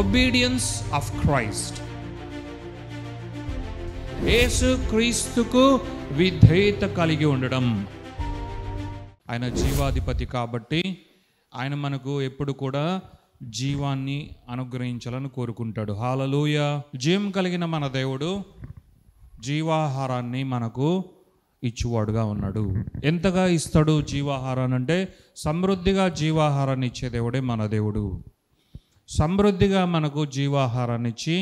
Obedience of Christ. యేసు క్రీస్తుకు విధేయత కలిగి ఉండడం. ఆయన జీవాధిపతి కాబట్టి ఆయన మనకు ఎప్పుడు కూడా జీవాన్ని అనుగ్రహించాలని కోరుకుంటాడు. హల్లెలూయా. జీవం కలిగిన మన దేవుడు జీవాహారాన్ని మనకు ఇచ్చువాడుగా ఉన్నాడు. ఎంతగా ఇస్తాడు జీవాహారాన్ని అంటే సమృద్ధిగా జీవాహారాన్ని ఇచ్చే దేవుడే మన దేవుడు. సమృద్ధిగా మనకు జీవాహారాన్ని ఇచ్చి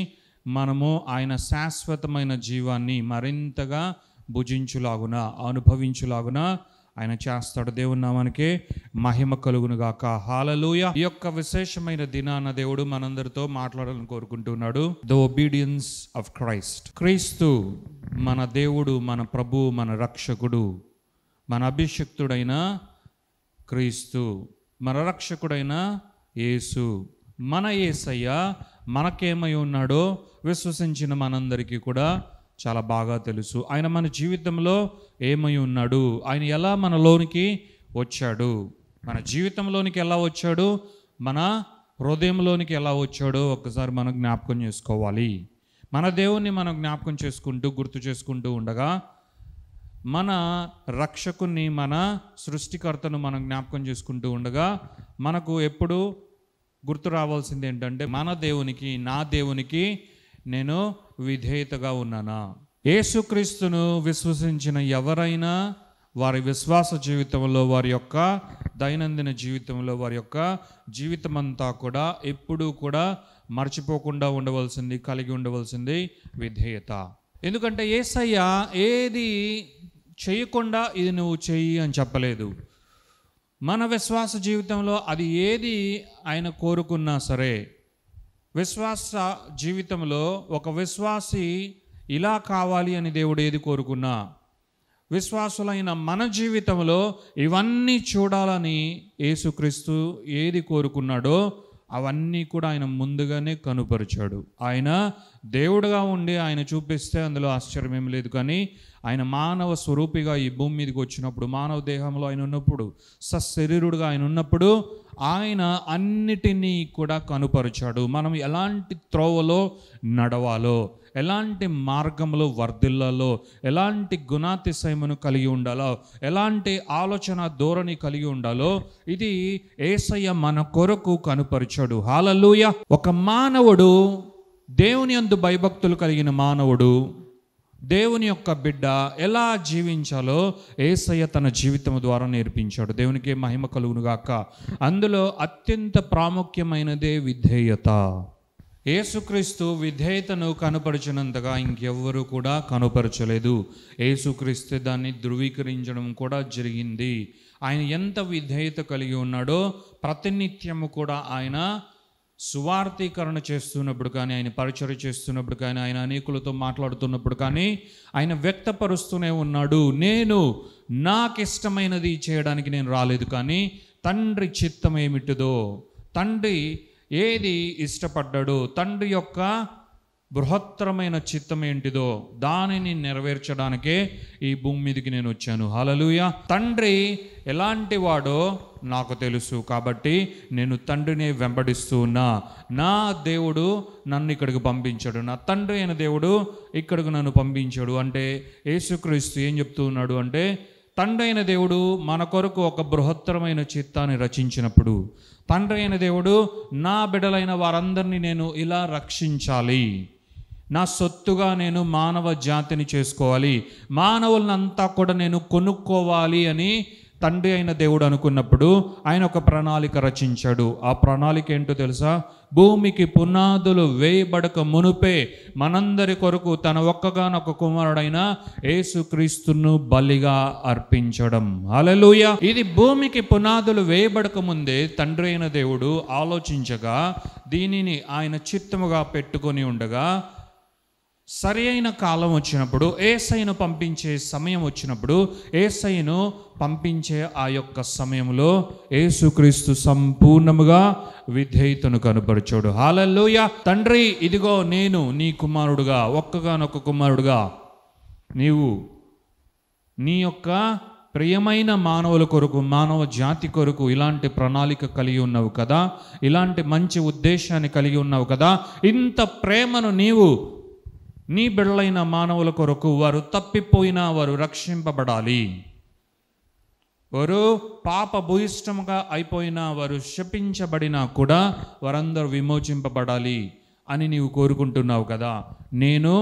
మనము ఆయన శాశ్వతమైన జీవాన్ని మరింతగా భుజించులాగున అనుభవించులాగున ఆయన చేస్తాడు. దేవుని నామానికే మహిమ కలుగును గాక. హల్లెలూయా. ఈ యొక్క విశేషమైన దినాన దేవుడు మనందరితో మాట్లాడాలని కోరుకుంటున్నాడు. The obedience of Christ. క్రీస్తు మన దేవుడు, మన ప్రభు, మన రక్షకుడు, మన అభిషిక్తుడైన క్రీస్తు, మన రక్షకుడైన యేసు, మన యేసయ్య మనకేమై ఉన్నాడో విశ్వసించిన మనందరికీ కూడా చాలా బాగా తెలుసు. ఆయన మన జీవితంలో ఏమై ఉన్నాడు, ఆయన ఎలా మనలోనికి వచ్చాడు, మన జీవితంలోనికి ఎలా వచ్చాడు, మన హృదయంలోనికి ఎలా వచ్చాడో ఒక్కసారి మనం జ్ఞాపకం చేసుకోవాలి. మన దేవుణ్ణి మనం జ్ఞాపకం చేసుకుంటూ గుర్తు చేసుకుంటూ ఉండగా మన రక్షకుని, మన సృష్టికర్తను మనం జ్ఞాపకం చేసుకుంటూ ఉండగా మనకు ఎప్పుడు గుర్తు రావాల్సింది ఏంటంటే మన దేవునికి, నా దేవునికి నేను విధేయతగా ఉన్నానా. యేసుక్రీస్తును విశ్వసించిన ఎవరైనా వారి విశ్వాస జీవితంలో, వారి యొక్క దైనందిన జీవితంలో, వారి యొక్క జీవితం అంతా కూడా ఎప్పుడూ కూడా మర్చిపోకుండా ఉండవలసింది, కలిగి ఉండవలసింది విధేయత. ఎందుకంటే యేసయ్య ఏది చేయకుండా ఇది నువ్వు చెయ్యి అని చెప్పలేదు. మన విశ్వాస జీవితంలో అది ఏది ఆయన కోరుకున్నా సరే, విశ్వాస జీవితంలో ఒక విశ్వాసి ఇలా కావాలి అని దేవుడు ఏది కోరుకున్నా, విశ్వాసులైన మన జీవితంలో ఇవన్నీ చూడాలని యేసుక్రీస్తు ఏది కోరుకున్నాడో అవన్నీ కూడా ఆయన ముందుగానే కనుపరిచాడు. ఆయన దేవుడుగా ఉండి ఆయన చూపిస్తే అందులో ఆశ్చర్యం ఏం లేదు. కానీ ఆయన మానవ స్వరూపిగా ఈ భూమి మీదకి వచ్చినప్పుడు, మానవ దేహంలో ఆయన ఉన్నప్పుడు, సశరీరుడుగా ఆయన ఉన్నప్పుడు ఆయన అన్నిటినీ కూడా కనుపరిచాడు. మనం ఎలాంటి త్రోవలో నడవాలో, ఎలాంటి మార్గంలో వర్ధిల్లాలో, ఎలాంటి గుణాతిశయమును కలిగి ఉండాలో, ఎలాంటి ఆలోచన ధోరణి కలిగి ఉండాలో ఇది యేసయ్య మన కొరకు కనుపరిచాడు. హల్లెలూయా. ఒక మానవుడు, దేవుని యందు భయభక్తులు కలిగిన మానవుడు, దేవుని యొక్క బిడ్డ ఎలా జీవించాలో యేసయ్య తన జీవితం ద్వారా నేర్పించాడు. దేవునికి మహిమ కలుగును గాక. అందులో అత్యంత ప్రాముఖ్యమైనదే విధేయత. యేసుక్రీస్తు విధేయతను కనపరిచినంతగా ఇంకెవ్వరూ కూడా కనపరచలేదు. యేసుక్రీస్తు దాన్ని ధృవీకరించడం కూడా జరిగింది. ఆయన ఎంత విధేయత కలిగి ఉన్నాడో ప్రతినిత్యము కూడా ఆయన సువార్తీకరణ చేస్తున్నప్పుడు కానీ, ఆయన పరిచర్య చేస్తున్నప్పుడు కానీ, ఆయన అనేకులతో మాట్లాడుతున్నప్పుడు కానీ ఆయన వ్యక్తపరుస్తూనే ఉన్నాడు. నేను నాకు ఇష్టమైనది చేయడానికి నేను రాలేదు, కానీ తండ్రి చిత్తం ఏమిటిదో, తండ్రి ఏది ఇష్టపడ్డాడో, తండ్రి యొక్క బృహత్తరమైన చిత్తం ఏంటిదో దానిని నెరవేర్చడానికే ఈ భూమి మీదకి నేను వచ్చాను. హల్లెలూయా. తండ్రి ఎలాంటి వాడో నాకు తెలుసు, కాబట్టి నేను తండ్రిని వెంబడిస్తూ ఉన్నా. నా దేవుడు నన్ను ఇక్కడికి పంపించాడు, నా తండ్రి అయిన దేవుడు ఇక్కడికి నన్ను పంపించాడు. అంటే యేసుక్రీస్తు ఏం చెప్తూ ఉన్నాడు అంటే, తండ్రి అయిన దేవుడు మన కొరకు ఒక బృహత్తరమైన చిత్తాన్ని రచించినప్పుడు, తండ్రి అయిన దేవుడు నా బిడ్డలైన వారందరినీ నేను ఇలా రక్షించాలి, నా సొత్తుగా నేను మానవ జాతిని చేసుకోవాలి, మానవులంతా కూడా నేను కొనుక్కోవాలి అని తండ్రి అయిన దేవుడు అనుకున్నప్పుడు ఆయన ఒక ప్రణాళిక రచించాడు. ఆ ప్రణాళిక ఏంటో తెలుసా? భూమికి పునాదులు వేయబడక మునుపే మనందరి కొరకు తన ఒక్కగానొక్క కుమారుడైన యేసుక్రీస్తును బలిగా అర్పించడం. హల్లెలూయా. ఇది భూమికి పునాదులు వేయబడక ముందే తండ్రి అయిన దేవుడు ఆలోచించగా, దీనిని ఆయన చిత్తముగా పెట్టుకొని ఉండగా, సరి అయిన కాలం వచ్చినప్పుడు, యేసయ్యను పంపించే సమయం వచ్చినప్పుడు, యేసయ్యను పంపించే ఆ యొక్క సమయంలో యేసుక్రీస్తు సంపూర్ణముగా విధేయతను కనపరిచాడు. హల్లెలూయా. తండ్రి, ఇదిగో నేను నీ కుమారుడుగా, ఒక్కగానొక్క కుమారుడుగా నీవు నీ యొక్క ప్రియమైన మానవుల కొరకు, మానవ జాతి కొరకు ఇలాంటి ప్రణాళిక కలిగి ఉన్నావు కదా, ఇలాంటి మంచి ఉద్దేశాన్ని కలిగి ఉన్నావు కదా. ఇంత ప్రేమను నీవు నీ బిడ్డలైన మానవుల కొరకు, వారు తప్పిపోయినా వారు రక్షింపబడాలి, వారు పాప భూయిష్టముగా అయిపోయినా, వారు శపించబడినా కూడా వారందరూ విమోచింపబడాలి అని నీవు కోరుకుంటున్నావు కదా. నేను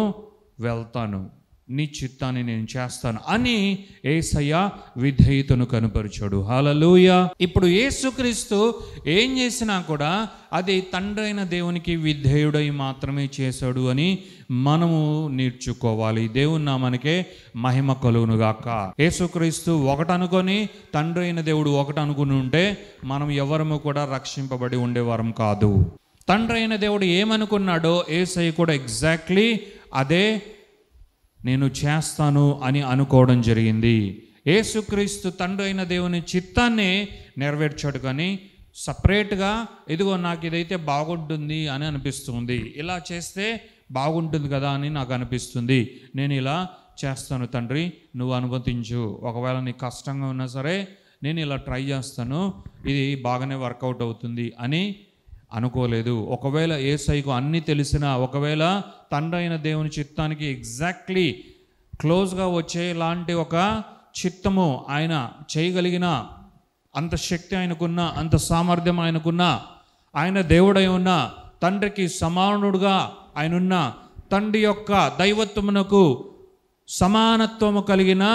వెళ్తాను, నీ చిత్తాన్ని నేను చేస్తాను అని యేసయ్య విధేయతను కనపరిచాడు. హల్లెలూయా. ఇప్పుడు యేసుక్రీస్తు ఏం చేసినా కూడా అది తండ్రి అయిన దేవునికి విధేయుడై మాత్రమే చేశాడు అని మనము నేర్చుకోవాలి. దేవుని నామానికే మహిమ కలుగునుగాక. యేసుక్రీస్తు ఒకటనుకొని తండ్రి అయిన దేవుడు ఒకటనుకుని ఉంటే మనం ఎవరము కూడా రక్షింపబడి ఉండేవారం కాదు. తండ్రి అయిన దేవుడు ఏమనుకున్నాడో యేసయ్య కూడా ఎగ్జాక్ట్లీ అదే నేను చేస్తాను అని అనుకోవడం జరిగింది. యేసుక్రీస్తు తండ్రి అయిన దేవుని చిత్తాన్ని నెరవేర్చాడు, కానీ సపరేట్గా ఇదిగో నాకు ఇదైతే బాగుంటుంది అని అనిపిస్తుంది, ఇలా చేస్తే బాగుంటుంది కదా అని నాకు అనిపిస్తుంది, నేను ఇలా చేస్తాను తండ్రి, నువ్వు అనుమతించు, ఒకవేళ నీకు కష్టంగా ఉన్నా సరే నేను ఇలా ట్రై చేస్తాను, ఇది బాగానే వర్కౌట్ అవుతుంది అని అనుకోలేదు. ఒకవేళ యేసయ్యకు అన్నీ తెలిసినా, ఒకవేళ తండ్రి అయిన దేవుని చిత్తానికి ఎగ్జాక్ట్లీ క్లోజ్గా వచ్చేలాంటి ఒక చిత్తము ఆయన చేయగలిగిన అంత శక్తి ఆయనకున్న, అంత సామర్థ్యం ఆయనకున్న, ఆయన దేవుడై ఉన్న, తండ్రికి సమానుడుగా ఆయనున్న, తండ్రి యొక్క దైవత్వమునకు సమానత్వము కలిగిన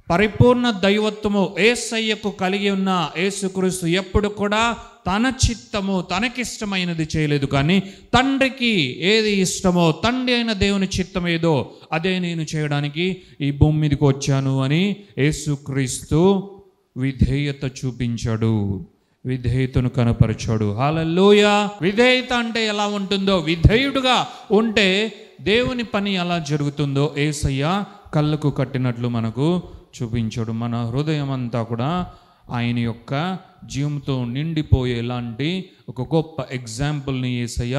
పరిపూర్ణ దైవత్వము యేసయ్యకు కలిగి ఉన్న యేసుక్రీస్తు ఎప్పుడు కూడా తన చిత్తము తనకిష్టమైనది చేయలేదు, కానీ తండ్రికి ఏది ఇష్టమో, తండ్రి అయిన దేవుని చిత్తం ఏదో అదే నేను చేయడానికి ఈ భూమి మీదకి వచ్చాను అని యేసుక్రీస్తు విధేయత చూపించాడు, విధేయతను కనపరిచాడు. హల్లెలూయా. విధేయత అంటే ఎలా ఉంటుందో, విధేయుడుగా ఉంటే దేవుని పని ఎలా జరుగుతుందో యేసయ్య కళ్ళకు కట్టినట్లు మనకు చూపించాడు. మన హృదయం అంతా కూడా ఆయన యొక్క జీవంతో నిండిపోయేలాంటి ఒక గొప్ప ఎగ్జాంపుల్ని యేసయ్య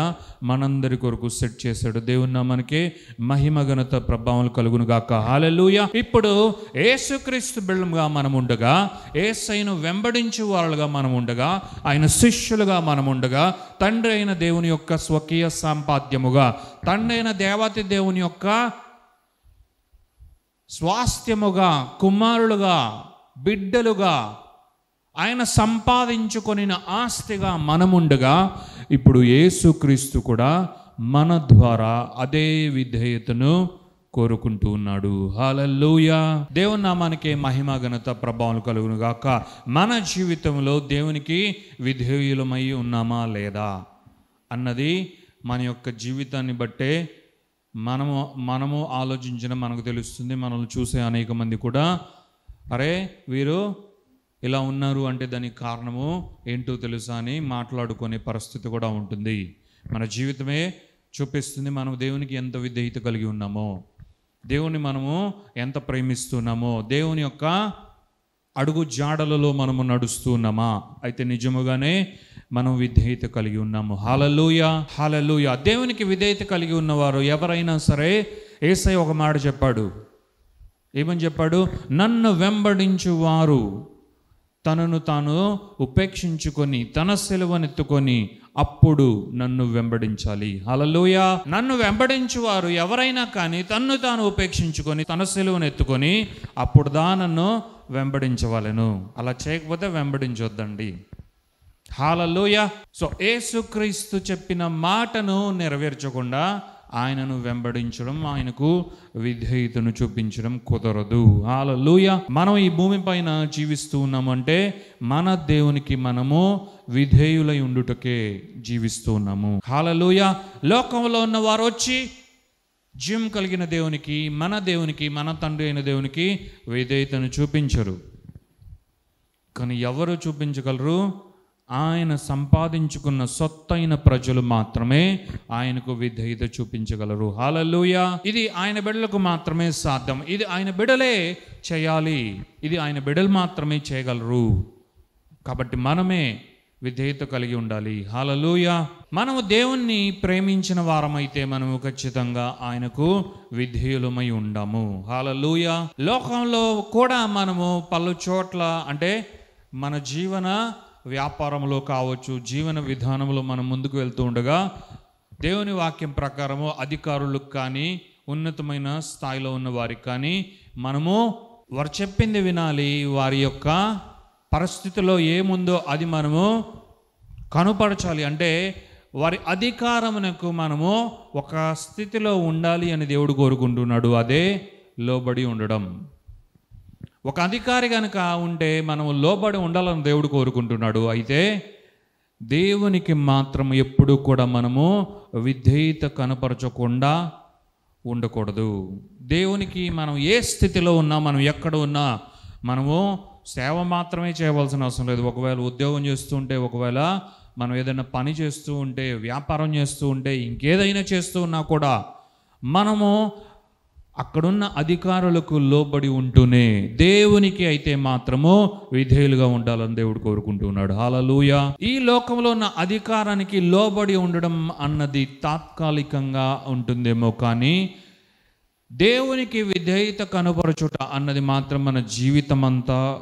మనందరి కొరకు సెట్ చేశాడు. దేవుని నామానికే మహిమ ఘనత ప్రభావాలు కలుగును గాక. హల్లెలూయా. ఇప్పుడు యేసుక్రీస్తు బిడ్డలుగా మనం ఉండగా, యేసయ్యను వెంబడించే వాళ్ళుగా మనం ఉండగా, ఆయన శిష్యులుగా మనం ఉండగా, తండ్రి అయిన దేవుని యొక్క స్వకీయ సంపాద్యముగా, తండ్రి అయిన దేవాతి దేవుని యొక్క స్వాస్థ్యముగా, కుమారులుగా, బిడ్డలుగా, ఆయన సంపాదించుకొనిన ఆస్తిగా మనముండగా, ఇప్పుడు యేసుక్రీస్తు కూడా మన ద్వారా అదే విధేయతను కోరుకుంటూ ఉన్నాడు. హల్లెలూయా. దేవుని నామానికే మహిమ ఘనత ప్రభావం కలుగును గాక. మన జీవితంలో దేవునికి విధేయులమై ఉన్నామా లేదా అన్నది మన యొక్క జీవితాన్ని బట్టే మనము ఆలోచించిన మనకు తెలుస్తుంది. మనల్ని చూసే అనేక మంది కూడా అరే వీరు ఇలా ఉన్నారు అంటే దానికి కారణము ఏంటో తెలుసా అని మాట్లాడుకునే పరిస్థితి కూడా ఉంటుంది. మన జీవితమే చూపిస్తుంది మనం దేవునికి ఎంత విధేయత కలిగి ఉన్నామో, దేవుని మనము ఎంత ప్రేమిస్తున్నామో, దేవుని యొక్క అడుగు జాడలలో మనము నడుస్తున్నామా, అయితే నిజముగానే మనం విధేయత కలిగి ఉన్నాము. హల్లెలూయా. హల్లెలూయా. దేవునికి విధేయత కలిగి ఉన్నవారు ఎవరైనా సరే, యేసయ్య ఒక మాట చెప్పాడు. ఏమని చెప్పాడు? నన్ను వెంబడించు వారు తనను తాను ఉపేక్షించుకొని తన సిలువనెత్తుకొని అప్పుడు నన్ను వెంబడించాలి. హల్లెలూయా. నన్ను వెంబడించు వారు ఎవరైనా కానీ తన్ను తాను ఉపేక్షించుకొని తన సిలువనెత్తుకొని అప్పుడు నన్ను వెంబడించవాలను. అలా చేయకపోతే వెంబడించొద్దండి. హల్లెలూయా. సో యేసుక్రీస్తు చెప్పిన మాటను నెరవేర్చకుండా ఆయనను వెంబడించడం, ఆయనకు విధేయతను చూపించడం కుదరదు. హల్లెలూయా. మనం ఈ భూమి పైన జీవిస్తూ ఉన్నామంటే మన దేవునికి మనము విధేయులై ఉండుటకే జీవిస్తూ ఉన్నాము. హల్లెలూయా. లోకంలో ఉన్న వారు వచ్చి జీవం కలిగిన దేవునికి, మన తండ్రి అయిన దేవునికి విధేయతను చూపించరు. కానీ ఎవరు చూపించగలరు? ఆయన సంపాదించుకున్న సొత్తైన ప్రజలు మాత్రమే ఆయనకు విధేయత చూపించగలరు. హల్లెలూయా. ఇది ఆయన బిడ్డలకు మాత్రమే సాధ్యం. ఇది ఆయన బిడ్డలే చేయాలి. ఇది ఆయన బిడ్డలు మాత్రమే చేయగలరు. కాబట్టి మనమే విధేయత కలిగి ఉండాలి. హల్లెలూయా. మనము దేవుణ్ణి ప్రేమించిన వారమైతే మనము ఖచ్చితంగా ఆయనకు విధేయులమై ఉండాము. హల్లెలూయా. లోకంలో కూడా మనము పలు చోట్ల అంటే మన జీవన వ్యాపారంలో కావచ్చు, జీవన విధానంలో మనం ముందుకు వెళ్తూ ఉండగా దేవుని వాక్యం ప్రకారము అధికారులకు కానీ ఉన్నతమైన స్థాయిలో ఉన్న వారికి కానీ మనము వారు చెప్పింది వినాలి. వారి యొక్క పరిస్థితిలో ఏముందో అది మనము కనుపరచాలి. అంటే వారి అధికారమునకు మనము ఒక స్థితిలో ఉండాలి అని దేవుడు కోరుకుంటున్నాడు. అదే లోబడి ఉండడం. ఒక అధికారి కనుక ఉంటే మనము లోబడి ఉండాలని దేవుడు కోరుకుంటున్నాడు. అయితే దేవునికి మాత్రం ఎప్పుడు కూడా మనము విధేయత కనపరచకుండా ఉండకూడదు. దేవునికి మనం ఏ స్థితిలో ఉన్నా, మనం ఎక్కడ ఉన్నా మనము సేవ మాత్రమే చేయవలసిన అవసరం లేదు. ఒకవేళ ఉద్యోగం చేస్తూ ఉంటే, ఒకవేళ మనం ఏదైనా పని చేస్తూ ఉంటే, వ్యాపారం చేస్తూ ఉంటే, ఇంకేదైనా చేస్తూ ఉన్నా కూడా మనము అక్కడున్న అధికారులకు లోబడి ఉంటూనే దేవునికి అయితే మాత్రము విధేయులుగా ఉండాలని దేవుడు కోరుకుంటున్నాడు. హల్లెలూయా. ఈ లోకంలో ఉన్న అధికారానికి లోబడి ఉండడం అన్నది తాత్కాలికంగా ఉంటుందేమో, కానీ దేవునికి విధేయత కనపరచుట అన్నది మాత్రం మన జీవితం అంతా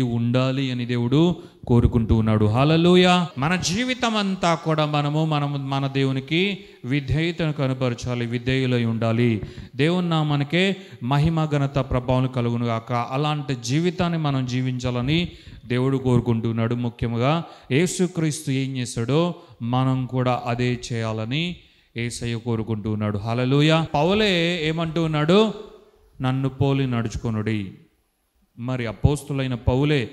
ఉండాలి అని దేవుడు కోరుకుంటూ ఉన్నాడు. హల్లెలూయా. మన జీవితం అంతా కూడా మనము మన దేవునికి విధేయతను కనపరచాలి, విధేయులై ఉండాలి. దేవుని నామానికే మహిమ ఘనత ప్రభావం కలుగును గాక. అలాంటి జీవితాన్ని మనం జీవించాలని దేవుడు కోరుకుంటున్నాడు. ముఖ్యంగా యేసుక్రీస్తు ఏం చేశాడో మనం కూడా అదే చేయాలని యేసయ్య కోరుకుంటూ ఉన్నాడు. హల్లెలూయా. పౌలే ఏమంటూ ఉన్నాడు? నన్ను పోలి నడుచుకొనుడి. మరి అపోస్తులైన పౌలే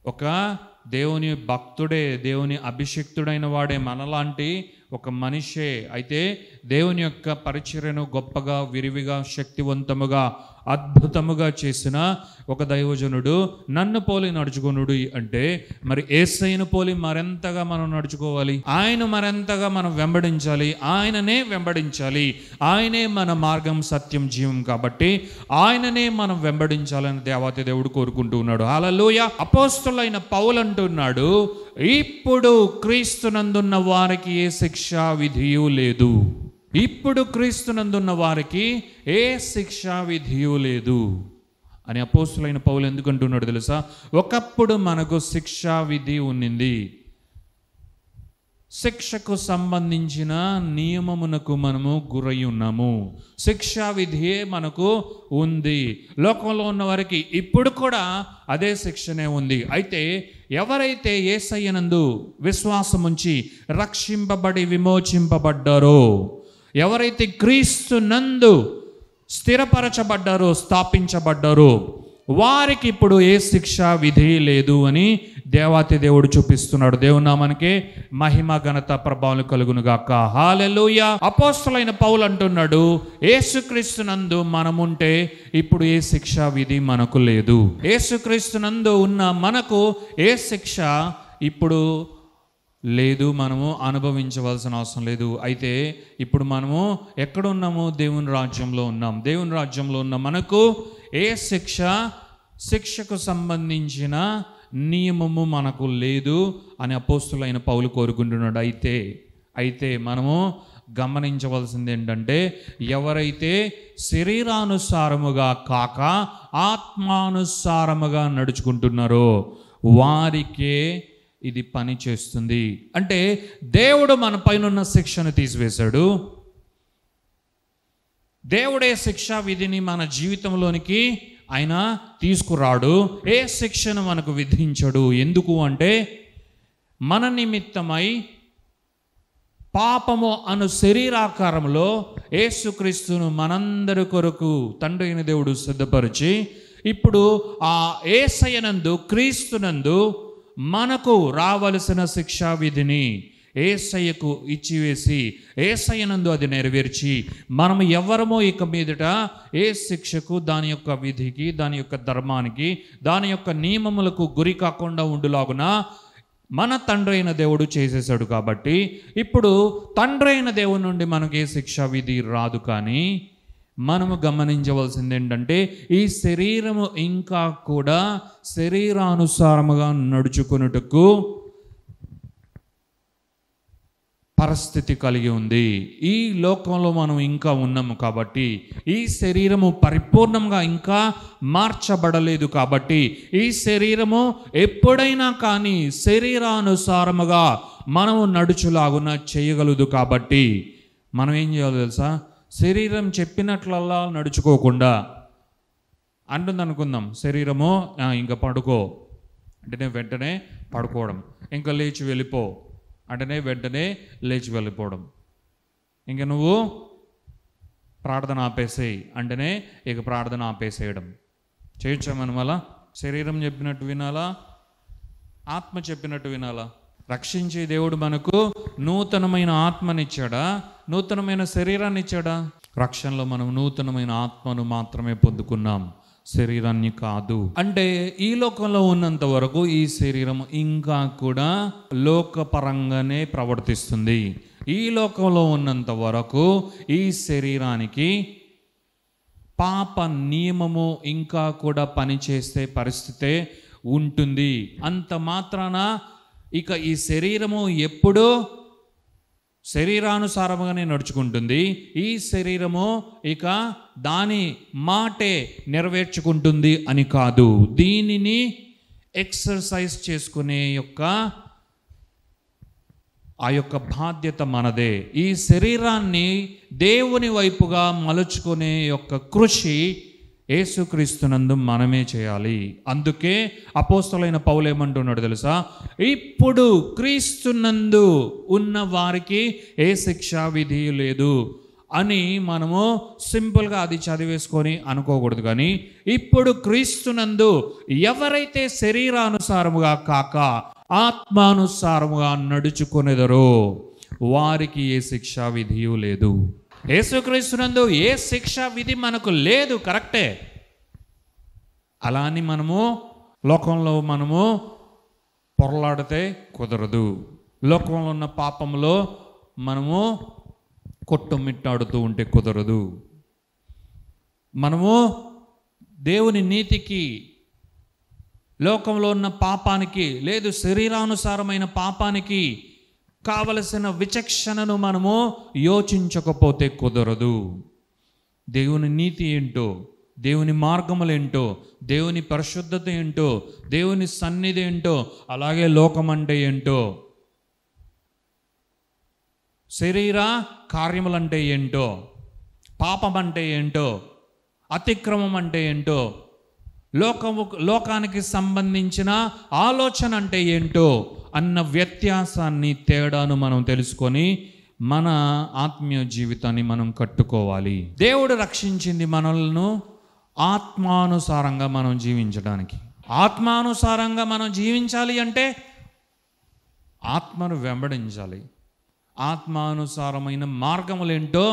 ఒక దేవుని భక్తుడే, దేవుని అభిషిక్తుడైన వాడే, మనలాంటి ఒక మనిషే. అయితే దేవుని యొక్క పరిచర్యను గొప్పగా, విరివిగా, శక్తివంతముగా, అద్భుతముగా చేసిన ఒక దైవజనుడు నన్ను పోలి నడుచుకొనుడు అంటే మరి యేసయ్యను పోలి మరెంతగా మనం నడుచుకోవాలి, ఆయన మరెంతగా మనం వెంబడించాలి, ఆయననే వెంబడించాలి. ఆయనే మన మార్గం, సత్యం, జీవం కాబట్టి ఆయననే మనం వెంబడించాలని దేవాతి దేవుడు కోరుకుంటూ ఉన్నాడు. హల్లెలూయా. అపోస్తులైన పౌలు అంటున్నాడు, ఇప్పుడు క్రీస్తునందున్న వారికి ఏ శిక్షా విధియు లేదు. ఇప్పుడు క్రీస్తునందున్న వారికి ఏ శిక్షా విధియు లేదు అని అపోస్తులైన పౌలు ఎందుకు అంటున్నాడు తెలుసా? ఒకప్పుడు మనకు శిక్షా విధి ఉన్నింది. శిక్షకు సంబంధించిన నియమమునకు మనము గురై ఉన్నాము. శిక్షా విధియే మనకు ఉంది. లోకంలో ఉన్న వారికి ఇప్పుడు కూడా అదే శిక్షనే ఉంది. అయితే ఎవరైతే యేసయ్యనందు విశ్వాసం ఉంచి రక్షింపబడి విమోచింపబడ్డారో, ఎవరైతే క్రీస్తు నందు స్థిరపరచబడ్డారో, స్థాపించబడ్డారో, వారికి ఇప్పుడు ఏ శిక్షా విధి లేదు అని దేవాతి దేవుడు చూపిస్తున్నాడు. దేవుని నామానికే మహిమ ఘనత ప్రభావం కలుగును గాక. హల్లెలూయా. అపోస్తలుడైన పౌలు అంటున్నాడు, యేసుక్రీస్తునందు మనముంటే ఇప్పుడు ఏ శిక్షా విధి మనకు లేదు. యేసుక్రీస్తునందు ఉన్న మనకు ఏ శిక్ష ఇప్పుడు లేదు, మనము అనుభవించవలసిన అవసరం లేదు. అయితే ఇప్పుడు మనము ఎక్కడ ఉన్నాము? దేవుని రాజ్యంలో ఉన్నాం. దేవుని రాజ్యంలో ఉన్న మనకు ఏ శిక్షకు సంబంధించిన నియమము మనకు లేదు అని అపోస్తులైన పౌలు కోరుకుంటున్నాడు. అయితే మనము గమనించవలసింది ఏంటంటే, ఎవరైతే శరీరానుసారముగా కాక ఆత్మానుసారముగా నడుచుకుంటున్నారో వారికే ఇది పని చేస్తుంది. అంటే దేవుడు మన పైన ఉన్న శిక్షను తీసివేశాడు. దేవుడే శిక్షా విధిని మన జీవితంలోనికి ఆయన తీసుకురాడు. ఏ శిక్షను మనకు విధించడు. ఎందుకు అంటే మన నిమిత్తమై పాపము అను శరీరాకారంలో యేసుక్రీస్తును మనందరి కొరకు తండ్రి అయిన దేవుడు సిద్ధపరిచి ఇప్పుడు ఆ యేసయ్యనందు క్రీస్తునందు మనకు రావలసిన శిక్షా విధిని యేసయ్యకు ఇచ్చివేసి యేసయ్యనందు అది నెరవేర్చి మనము ఎవరమో ఇక మీదట ఏ శిక్షకు, దాని యొక్క విధికి, దాని యొక్క ధర్మానికి, దాని యొక్క నియమములకు గురి కాకుండా ఉండులాగున మన తండ్రి అయిన దేవుడు చేసేసాడు. కాబట్టి ఇప్పుడు తండ్రి అయిన దేవుడి నుండి మనకు ఏ శిక్షా విధి రాదు. కానీ మనము గమనించవలసింది ఏంటంటే, ఈ శరీరము ఇంకా కూడా శరీరానుసారముగా నడుచుకున్నట్టుకు పరిస్థితి కలిగి ఉంది. ఈ లోకంలో మనం ఇంకా ఉన్నాము కాబట్టి, ఈ శరీరము పరిపూర్ణంగా ఇంకా మార్చబడలేదు కాబట్టి, ఈ శరీరము ఎప్పుడైనా కానీ శరీరానుసారముగా మనము నడుచులాగున చేయగలదు. కాబట్టి మనం ఏం చేయాలో తెలుసా? శరీరం చెప్పినట్లల్లా నడుచుకోకుండా అంటుంది అనుకుందాం. శరీరము ఇంకా పడుకో అంటేనే వెంటనే పడుకోవడం, ఇంకా లేచి వెళ్ళిపో అంటేనే వెంటనే లేచి వెళ్ళిపోవడం, ఇంక నువ్వు ప్రార్థన ఆపేసేయి అంటేనే ఇక ప్రార్థన ఆపేసేయడం. చేయొచ్చా మనం అలా? శరీరం చెప్పినట్టు వినాలా? ఆత్మ చెప్పినట్టు వినాలా? రక్షించే దేవుడు మనకు నూతనమైన ఆత్మనిచ్చాడా? నూతనమైన శరీరాన్ని ఇచ్చాడా? రక్షణలో మనం నూతనమైన ఆత్మను మాత్రమే పొందుకున్నాం, శరీరాన్ని కాదు. అంటే ఈ లోకంలో ఉన్నంత వరకు ఈ శరీరం ఇంకా కూడా లోకపరంగానే ప్రవర్తిస్తుంది. ఈ లోకంలో ఉన్నంత వరకు ఈ శరీరానికి పాప నియమము ఇంకా కూడా పనిచేసే పరిస్థితే ఉంటుంది. అంత మాత్రాన ఇక ఈ శరీరము ఎప్పుడూ శరీరానుసారముగానే నడుచుకుంటుంది. ఈ శరీరము ఇక దాని మాటే నెరవేర్చుకుంటుంది అని కాదు. దీనిని ఎక్సర్సైజ్ చేసుకునే ఆ యొక్క బాధ్యత మనదే. ఈ శరీరాన్ని దేవుని వైపుగా మలుచుకునే యొక్క కృషి యేసుక్రీస్తునందు మనమే చేయాలి. అందుకే అపోస్తలుడైన పౌలు ఏమంటున్నాడు తెలుసా? ఇప్పుడు క్రీస్తునందు ఉన్న వారికి ఏ శిక్షా విధి లేదు అని మనము సింపుల్గా అది చదివేసుకొని అనుకోకూడదు. కానీ ఇప్పుడు క్రీస్తునందు ఎవరైతే శరీరానుసారముగా కాక ఆత్మానుసారముగా నడుచుకునేదరో వారికి ఏ శిక్షా విధి లేదు. యేసుక్రీస్తునందు ఏ శిక్షా విధి మనకు లేదు, కరెక్టే. అలా అని మనము లోకంలో మనము పొరలాడితే కుదరదు. లోకంలో ఉన్న పాపంలో మనము కొట్టుమిట్టాడుతూ ఉంటే కుదరదు. మనము దేవుని నీతికి, లోకంలో ఉన్న పాపానికి లేదు, శరీరానుసారమైన పాపానికి కావలసిన విచక్షణను మనము యోచించకపోతే కుదరదు. దేవుని నీతి ఏంటో, దేవుని మార్గములు ఏంటో, దేవుని పరిశుద్ధత ఏంటో, దేవుని సన్నిధి ఏంటో, అలాగే లోకం అంటే ఏంటో, శరీర కార్యములంటే ఏంటో, పాపం అంటే ఏంటో, అతిక్రమం అంటే ఏంటో, లోకానికి సంబంధించిన ఆలోచన అంటే ఏంటో అన్న వ్యత్యాసాన్ని, తేడాను మనం తెలుసుకొని మన ఆత్మీయ జీవితాన్ని మనం కట్టుకోవాలి. దేవుడు రక్షించింది మనల్ని ఆత్మానుసారంగా మనం జీవించడానికి. ఆత్మానుసారంగా మనం జీవించాలి అంటే ఆత్మను వెంబడించాలి. ఆత్మానుసారమైన మార్గములేంటో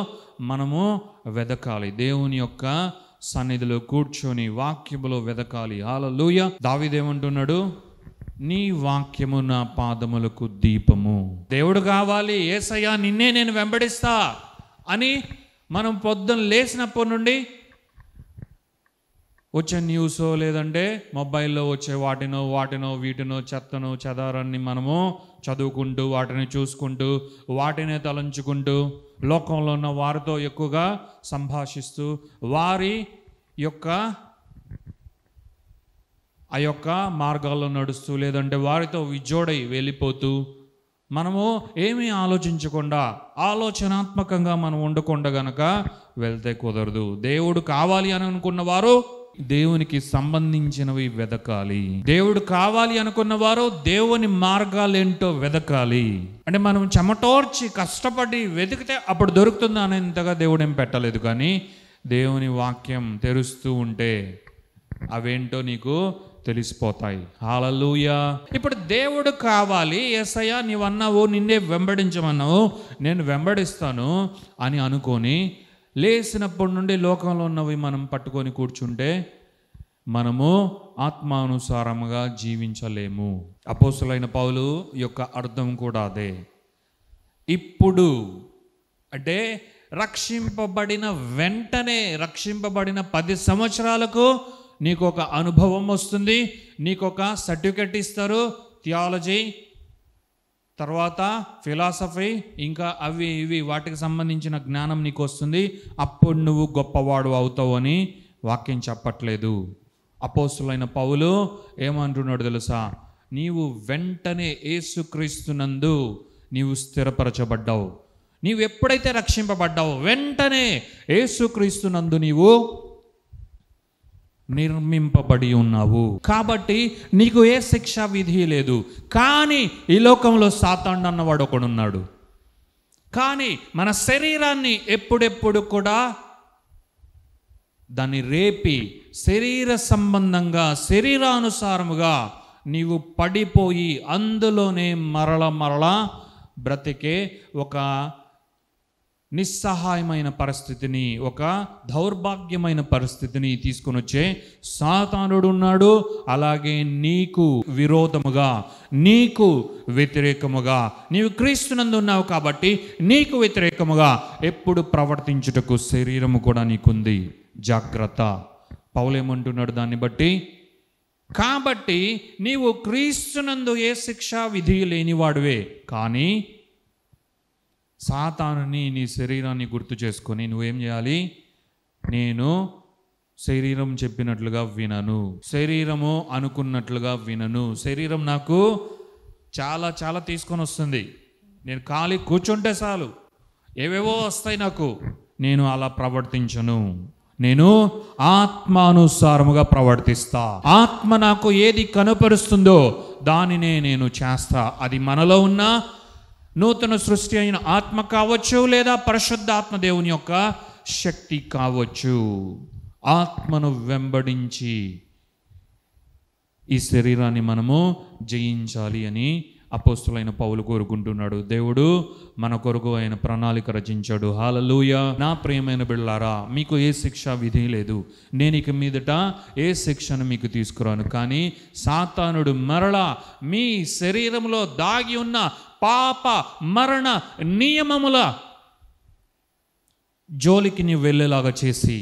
మనము వెదకాలి. దేవుని యొక్క సన్నిధిలో కూర్చొని వాక్యములో వెదకాలి. హల్లెలూయా. దావీదేమంటున్నాడు? నీ వాక్యము నా పాదములకు దీపము. దేవుడు కావాలి, యేసయ్యా నిన్నే నేను వెంబడిస్తా అని మనం పొద్దున్న లేచినప్పటి నుండి వచ్చే న్యూసో లేదంటే మొబైల్లో వచ్చే వీటినో చెత్తనో చెదారాన్ని మనము చదువుకుంటూ, వాటిని చూసుకుంటూ, వాటినే తలంచుకుంటూ, లోకంలో ఉన్న వారితో ఎక్కువగా సంభాషిస్తూ, వారి యొక్క ఆ యొక్క మార్గాల్లో నడుస్తూ, లేదంటే వారితో విజోడై వెళ్ళిపోతూ, మనము ఏమీ ఆలోచించకుండా ఆలోచనాత్మకంగా మనం ఉండకుండా గనక వెళ్తే కుదరదు. దేవుడు కావాలి అని అనుకున్న వారు దేవునికి సంబంధించినవి వెదకాలి. దేవుడు కావాలి అనుకున్న వారు దేవుని మార్గాలేంటో వెదకాలి. అంటే మనం చెమటోర్చి కష్టపడి వెతికితే అప్పుడు దొరుకుతుంది అనేంతగా దేవుడు ఏం పెట్టలేదు. కానీ దేవుని వాక్యం తెరుస్తూ ఉంటే అవేంటో నీకు తెలిసిపోతాయి. హల్లెలూయా. ఇప్పుడు దేవుడు కావాలి, యేసయ్యా నీవన్నావు, నిన్నే వెంబడించమన్నావు, నేను వెంబడిస్తాను అని అనుకొని లేచినప్పటి నుండి లోకంలో ఉన్నవి మనం పట్టుకొని కూర్చుంటే మనము ఆత్మానుసారముగా జీవించలేము. అపోస్తలుడైన పౌలు యొక్క అర్థం కూడా అదే. ఇప్పుడు అంటే రక్షింపబడిన వెంటనే, రక్షింపబడిన 10 సంవత్సరాలకు నీకు ఒక అనుభవం వస్తుంది, నీకు ఒక సర్టిఫికెట్ ఇస్తారు, థియాలజీ తర్వాత ఫిలాసఫీ, ఇంకా అవి ఇవి వాటికి సంబంధించిన జ్ఞానం నీకు వస్తుంది, అప్పుడు నువ్వు గొప్పవాడు అవుతావు అని వాక్యం చెప్పట్లేదు. అపోస్తులైన పౌలు ఏమంటున్నాడు తెలుసా? నీవు వెంటనే యేసుక్రీస్తునందు నీవు స్థిరపరచబడ్డావు. నీవు ఎప్పుడైతే రక్షింపబడ్డావు వెంటనే యేసుక్రీస్తునందు నీవు నిర్మింపబడి ఉన్నావు. కాబట్టి నీకు ఏ శిక్షా విధి లేదు. కానీ ఈ లోకంలో సాతాను అన్నవాడు ఒకడున్నాడు. కానీ మన శరీరాన్ని ఎప్పుడెప్పుడు కూడా దాన్ని రేపి శరీర సంబంధంగా శరీరానుసారముగా నీవు పడిపోయి అందులోనే మరల బ్రతికే ఒక నిస్సహాయమైన పరిస్థితిని, ఒక దౌర్భాగ్యమైన పరిస్థితిని తీసుకొని వచ్చే సాతానుడు ఉన్నాడు. అలాగే నీకు విరోధముగా, నీకు వ్యతిరేకముగా, నీవు క్రీస్తునందు ఉన్నావు కాబట్టి నీకు వ్యతిరేకముగా ఎప్పుడు ప్రవర్తించుటకు శరీరము కూడా నీకుంది. జాగ్రత్త. పౌలేమంటున్నాడు దాన్ని బట్టి? కాబట్టి నీవు క్రీస్తునందు ఏ శిక్షా విధి లేనివాడువే, కానీ సాతానుని నీ శరీరాన్ని గుర్తు చేసుకొని నువ్వేం చేయాలి? నేను శరీరం చెప్పినట్లుగా వినను, శరీరము అనుకున్నట్లుగా వినను, శరీరం నాకు చాలా చాలా తీసుకొని వస్తుంది, నేను ఖాళీ కూర్చుంటే చాలు ఏవేవో వస్తాయి నాకు, నేను అలా ప్రవర్తించను, నేను ఆత్మానుసారముగా ప్రవర్తిస్తా. ఆత్మ నాకు ఏది కనపరుస్తుందో దానినే నేను చేస్తా. అది మనలో ఉన్న నూతన సృష్టి అయిన ఆత్మ కావచ్చు, లేదా పరిశుద్ధాత్మ దేవుని యొక్క శక్తి కావచ్చు. ఆత్మను వెంబడించి ఈ శరీరాన్ని మనము జయించాలి అని అపోస్తులైన పౌలు కోరుకుంటున్నాడు. దేవుడు మన కొరకు ఆయన ప్రణాళిక రచించాడు. హల్లెలూయా. నా ప్రియమైన బిడ్డలారా, మీకు ఏ శిక్షా విధి లేదు. నేను ఇక మీదట ఏ శిక్షను మీకు తీసుకురాను. కానీ సాతానుడు మరలా మీ శరీరంలో దాగి ఉన్న పాప మరణ నియమముల జోలికి నీవు వెళ్ళేలాగా చేసి,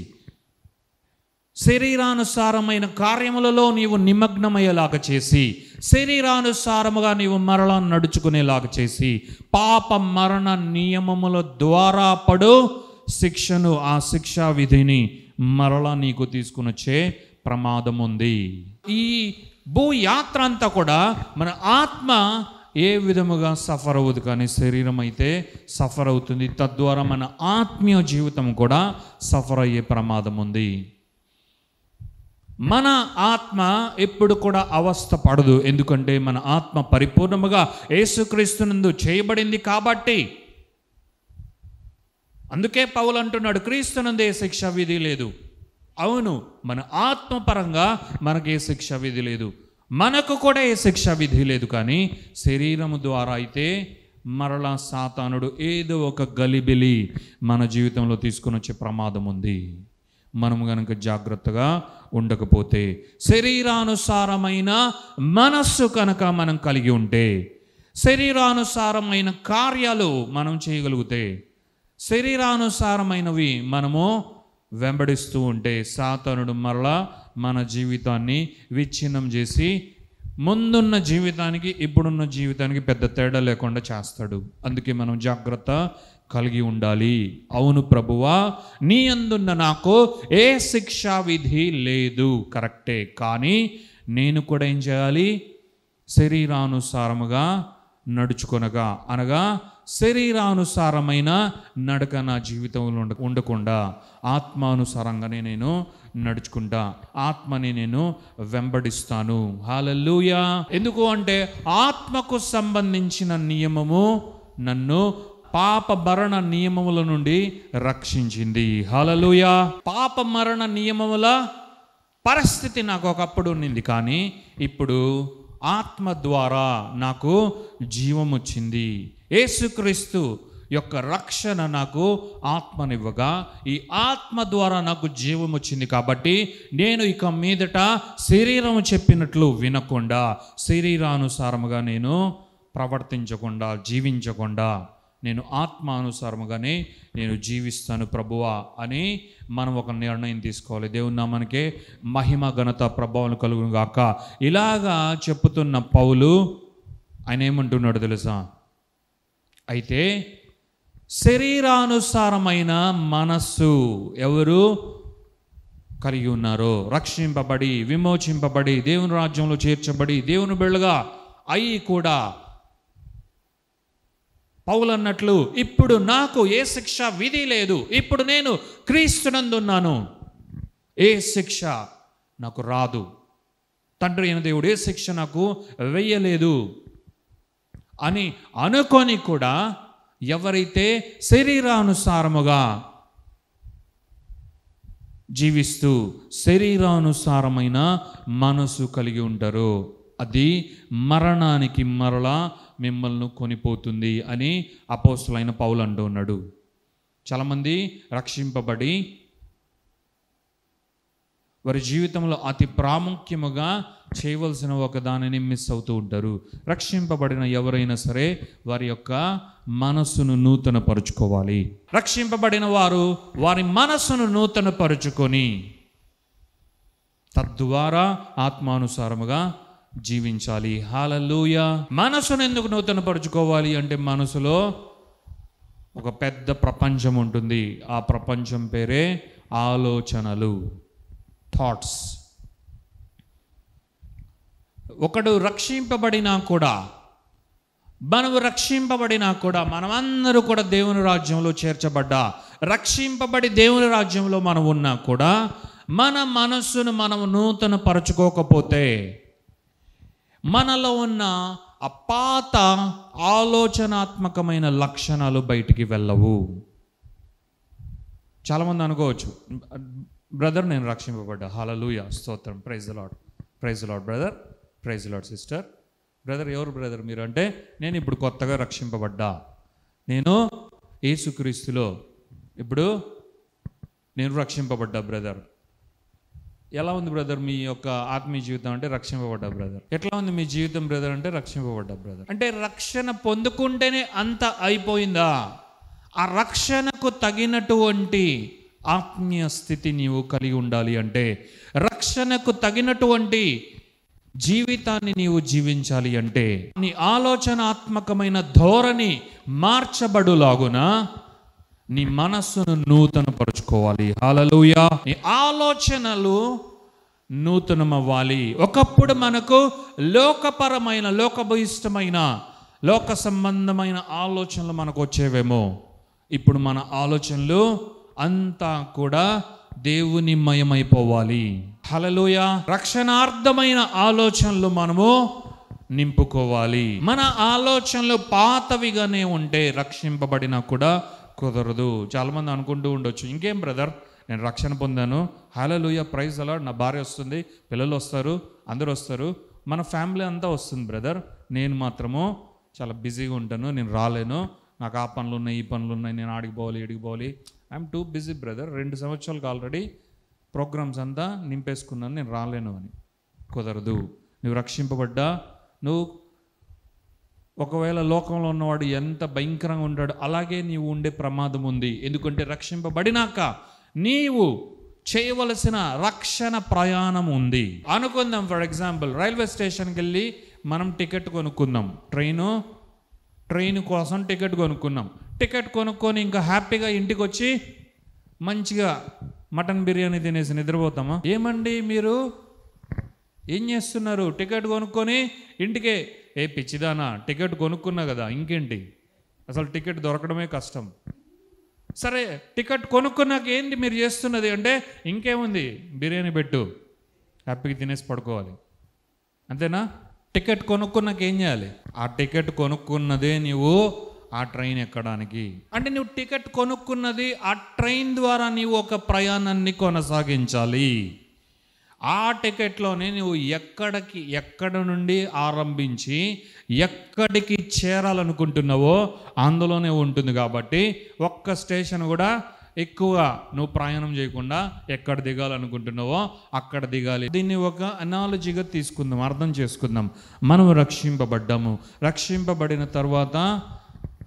శరీరానుసారమైన కార్యములలో నీవు నిమగ్నమయ్యేలాగా చేసి, శరీరానుసారముగా నీవు మరలా నడుచుకునేలాగా చేసి, పాప మరణ నియమముల ద్వారా పడు శిక్షను, ఆ శిక్షా విధిని మరలా నీకు తీసుకుని వచ్చే ప్రమాదం ఉంది. ఈ భూయాత్ర అంతా కూడా మన ఆత్మ ఏ విధముగా సఫర్ అవ్వదు, కానీ శరీరం అయితే సఫర్ అవుతుంది. తద్వారా మన ఆత్మీయ జీవితం కూడా సఫర్ అయ్యే ప్రమాదం ఉంది. మన ఆత్మ ఎప్పుడు కూడా అవస్థ పడదు. ఎందుకంటే మన ఆత్మ పరిపూర్ణముగా యేసుక్రీస్తునందు చేయబడింది కాబట్టి. అందుకే పౌలు అంటున్నాడు, క్రీస్తునందు ఏ శిక్షా విధి లేదు. అవును, మన ఆత్మ పరంగా మనకి ఏ శిక్షా విధి లేదు, మనకు కూడా ఏ శిక్షా విధి లేదు. కానీ శరీరము ద్వారా అయితే మరలా సాతానుడు ఏదో ఒక గలిబిలి మన జీవితంలో తీసుకుని వచ్చే ప్రమాదం ఉంది. మనము కనుక జాగ్రత్తగా ఉండకపోతే, శరీరానుసారమైన మనస్సు కనుక మనం కలిగి ఉంటే, శరీరానుసారమైన కార్యాలు మనం చేయగలిగితే, శరీరానుసారమైనవి మనము వెంబడిస్తూ ఉంటే, సాతానుడు మరలా మన జీవితాన్ని విచ్ఛిన్నం చేసి ముందున్న జీవితానికి ఇప్పుడున్న జీవితానికి పెద్ద తేడా లేకుండా చేస్తాడు. అందుకే మనం జాగ్రత్త కలిగి ఉండాలి. అవును ప్రభువా, నీ అందున్న నాకు ఏ శిక్షా విధి లేదు, కరెక్టే. కానీ నేను కూడా ఏం చేయాలి? శరీరానుసారముగా నడుచుకొనగా, అనగా శరీరానుసారమైన నడక నా జీవితంలో ఉండకుండా ఆత్మానుసారంగానే నేను నడుచుకుంటా, ఆత్మని నేను వెంబడిస్తాను. హల్లెలూయా. ఎందుకు అంటే ఆత్మకు సంబంధించిన నియమము నన్ను పాప మరణ నియమముల నుండి రక్షించింది. హల్లెలూయా. పాప మరణ నియమముల పరిస్థితి నాకు ఒకప్పుడు ఉన్నింది, కానీ ఇప్పుడు ఆత్మ ద్వారా నాకు జీవం వచ్చింది. యేసుక్రీస్తు యొక్క రక్షణ నాకు ఆత్మనివ్వగా, ఈ ఆత్మ ద్వారా నాకు జీవం వచ్చింది. కాబట్టి నేను ఇక మీదట శరీరం చెప్పినట్లు వినకుండా, శరీరానుసారముగా నేను ప్రవర్తించకుండా, జీవించకుండా, నేను ఆత్మానుసారముగానే నేను జీవిస్తాను ప్రభువా అని మనం ఒక నిర్ణయం తీసుకోవాలి. దేవుని నామానికే మహిమ ఘనత ప్రభావం కలుగును గాక. ఇలాగా చెప్పుతున్న పౌలు ఆయన ఏమంటున్నాడు తెలుసా? అయితే శరీరానుసారమైన మనస్సు ఎవరు కలిగి ఉన్నారో, రక్షింపబడి విమోచింపబడి దేవుని రాజ్యంలో చేర్చబడి దేవుని బిడ్డలుగా అయి కూడా పౌలు అన్నట్లు ఇప్పుడు నాకు ఏ శిక్ష విధి లేదు, ఇప్పుడు నేను క్రీస్తునందున్నాను, ఏ శిక్ష నాకు రాదు, తండ్రి అయిన దేవుడు ఏ శిక్ష నాకు వెయ్యలేదు అని అనుకొని కూడా ఎవరైతే శరీరానుసారముగా జీవిస్తూ శరీరానుసారమైన మనసు కలిగి ఉంటారో అది మరణానికి మరలా మిమ్మల్ని కొనిపోతుంది అని అపోస్తలుడైన పౌలు అంటూ ఉన్నాడు. చాలామంది రక్షింపబడి వారి జీవితంలో అతి ప్రాముఖ్యముగా చేయవలసిన ఒక దానిని మిస్ అవుతూ ఉంటారు. రక్షింపబడిన ఎవరైనా సరే వారి యొక్క మనస్సును నూతనపరుచుకోవాలి. రక్షింపబడిన వారు వారి మనస్సును నూతనపరుచుకొని తద్వారా ఆత్మానుసారముగా జీవించాలి. హల్లెలూయా. మనసును ఎందుకు నూతనపరుచుకోవాలి అంటే మనసులో ఒక పెద్ద ప్రపంచం ఉంటుంది. ఆ ప్రపంచం పేరే ఆలోచనలు, థాట్స్. ఒకడు రక్షింపబడినా కూడా మనమందరూ కూడా దేవుని రాజ్యంలో చేర్చబడ్డా, రక్షింపబడి దేవుని రాజ్యంలో మనం ఉన్నా కూడా మన మనస్సును మనం నూతన పరచుకోకపోతే మనలో ఉన్న ఆ పాత ఆలోచనాత్మకమైన లక్షణాలు బయటికి వెళ్ళవు. చాలామంది అనుకోవచ్చు, బ్రదర్ నేను రక్షింపబడ్డా, హల్లెలూయా, స్తోత్రం, praise the lord, praise the lord brother, praise the lord sister. Brother ఎవరు బ్రదర్ మీరు అంటే, నేను ఇప్పుడు కొత్తగా రక్షింపబడ్డా, నేను యేసుక్రీస్తులో ఇప్పుడు నేను రక్షింపబడ్డా బ్రదర్. ఎలా ఉంది బ్రదర్ మీ యొక్క ఆత్మీయ జీవితం అంటే రక్షింపబడ్డా బ్రదర్. ఎట్లా ఉంది మీ జీవితం బ్రదర్ అంటే రక్షింపబడ్డా బ్రదర్. అంటే రక్షణ పొందుకుంటేనే అంత అయిపోయిందా? ఆ రక్షణకు తగినటువంటి ఆత్మీయ స్థితి నీవు కలిగి ఉండాలి అంటే, రక్షణకు తగినటువంటి జీవితాన్ని నీవు జీవించాలి అంటే, నీ ఆలోచనాత్మకమైన ధోరణి మార్చబడులాగున నీ మనస్సును నూతనపరుచుకోవాలి. హల్లెలూయా. నీ ఆలోచనలు నూతనమవ్వాలి. ఒకప్పుడు మనకు లోకపరమైన, లోకభూయిష్టమైన, లోక సంబంధమైన ఆలోచనలు మనకు వచ్చేవేమో, ఇప్పుడు మన ఆలోచనలు అంతా కూడా దేవుని మయమైపోవాలి. హల్లెలూయా. రక్షణార్థమైన ఆలోచనలు మనము నింపుకోవాలి. మన ఆలోచనలు పాతవిగానే ఉంటే రక్షింపబడినా కూడా కుదరదు. చాలామంది అనుకుంటూ ఉండొచ్చు, ఇంకేం బ్రదర్ నేను రక్షణ పొందాను, హల్లెలూయా, ప్రైజ్ ద లార్డ్, నా భార్య వస్తుంది, పిల్లలు వస్తారు, అందరూ వస్తారు, మన ఫ్యామిలీ అంతా వస్తుంది బ్రదర్, నేను మాత్రము చాలా బిజీగా ఉంటాను, నేను రాలేను, నాకు ఆ పనులు ఉన్నాయి, ఈ పనులు ఉన్నాయి, నేను ఆడికి పోవాలి, ఇడికి పోవాలి, ఐఎమ్ టూ బిజీ బ్రదర్, 2 సంవత్సరాలకు ఆల్రెడీ ప్రోగ్రామ్స్ అంతా నింపేసుకున్నాను, నేను రాలేను అని. కుదరదు. నువ్వు రక్షింపబడ్డా, నువ్వు ఒకవేళ లోకంలో ఉన్నవాడు ఎంత భయంకరంగా ఉంటాడు అలాగే నీవు ఉండే ప్రమాదం ఉంది. ఎందుకంటే రక్షింపబడినాక నీవు చేయవలసిన రక్షణ ప్రయాణం ఉంది. అనుకుందాం, ఫర్ ఎగ్జాంపుల్ రైల్వే స్టేషన్కి వెళ్ళి మనం టికెట్ కొనుక్కుందాం, ట్రైన్ కోసం టికెట్ కొనుక్కున్నాం. టికెట్ కొనుక్కొని ఇంకా హ్యాపీగా ఇంటికి వచ్చి మంచిగా మటన్ బిర్యానీ తినేసి నిద్రపోతామా? ఏమండి మీరు ఏం చేస్తున్నారు? టికెట్ కొనుక్కొని ఇంటికే, ఏ పిచ్చిదానా, టికెట్ కొనుక్కున్నా కదా ఇంకేంటి, అసలు టికెట్ దొరకడమే కష్టం. సరే టికెట్ కొనుక్కున్నాక ఏంటి మీరు చేస్తున్నది అంటే, ఇంకేముంది బిర్యానీ పెట్టు, హ్యాపీగా తినేసి పడుకోవాలి, అంతేనా? టికెట్ కొనుక్కున్నాక ఏం చేయాలి? ఆ టికెట్ కొనుక్కున్నదే నీవు ఆ ట్రైన్ ఎక్కడానికి. అంటే నువ్వు టికెట్ కొనుక్కున్నది ఆ ట్రైన్ ద్వారా నీవు ఒక ప్రయాణాన్ని కొనసాగించాలి. ఆ టికెట్లోనే నువ్వు ఎక్కడ నుండి ఆరంభించి ఎక్కడికి చేరాలనుకుంటున్నావో అందులోనే ఉంటుంది. కాబట్టి ఒక్క స్టేషన్ కూడా ఎక్కువ నువ్వు ప్రయాణం చేయకుండా ఎక్కడ దిగాలనుకుంటున్నావో అక్కడ దిగాలి. దీన్ని ఒక అనాలజీగా తీసుకుందాం, అర్థం చేసుకుందాం. మనం రక్షింపబడ్డాము, రక్షింపబడిన తర్వాత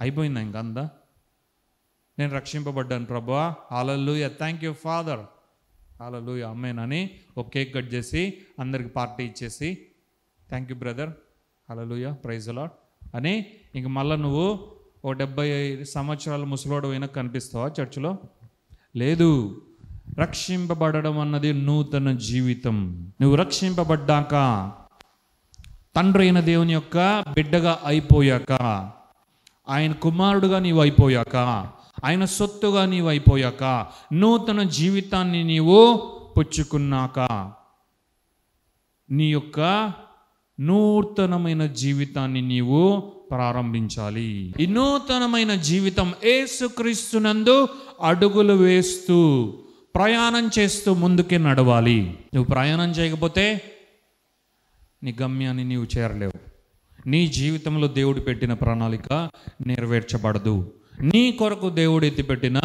అయిపోయిందా ఇంకంతా? నేను రక్షింపబడ్డాను ప్రభువా, hallelujah, thank you father, hallelujah, amen అని ఒక కేక్ కట్ చేసి అందరికి పార్టీ ఇచ్చేసి thank you brother, hallelujah, praise the lord అని ఇంక మళ్ళీ నువ్వు ఓ 75 సంవత్సరాల ముసలోడు అయినా కనిపిస్తావా చర్చిలో? లేదు. రక్షింపబడడం అన్నది నూతన జీవితం. నువ్వు రక్షింపబడ్డాక, తండ్రి అయిన దేవుని యొక్క బిడ్డగా అయిపోయాక, ఆయన కుమారుడుగా నీవు అయిపోయాక, ఆయన సొత్తుగా నీవు అయిపోయాక, నూతన జీవితాన్ని నీవు పుచ్చుకున్నాక, నీ యొక్క నూతనమైన జీవితాన్ని నీవు ప్రారంభించాలి. ఈ నూతనమైన జీవితం యేసుక్రీస్తునందు అడుగులు వేస్తూ, ప్రయాణం చేస్తూ ముందుకే నడవాలి. నువ్వు ప్రయాణం చేయకపోతే నీ గమ్యాన్ని నీవు చేరలేవు. నీ జీవితంలో దేవుడు పెట్టిన ప్రణాళిక నెరవేర్చబడదు. నీ కొరకు దేవుడు ఎత్తిపెట్టిన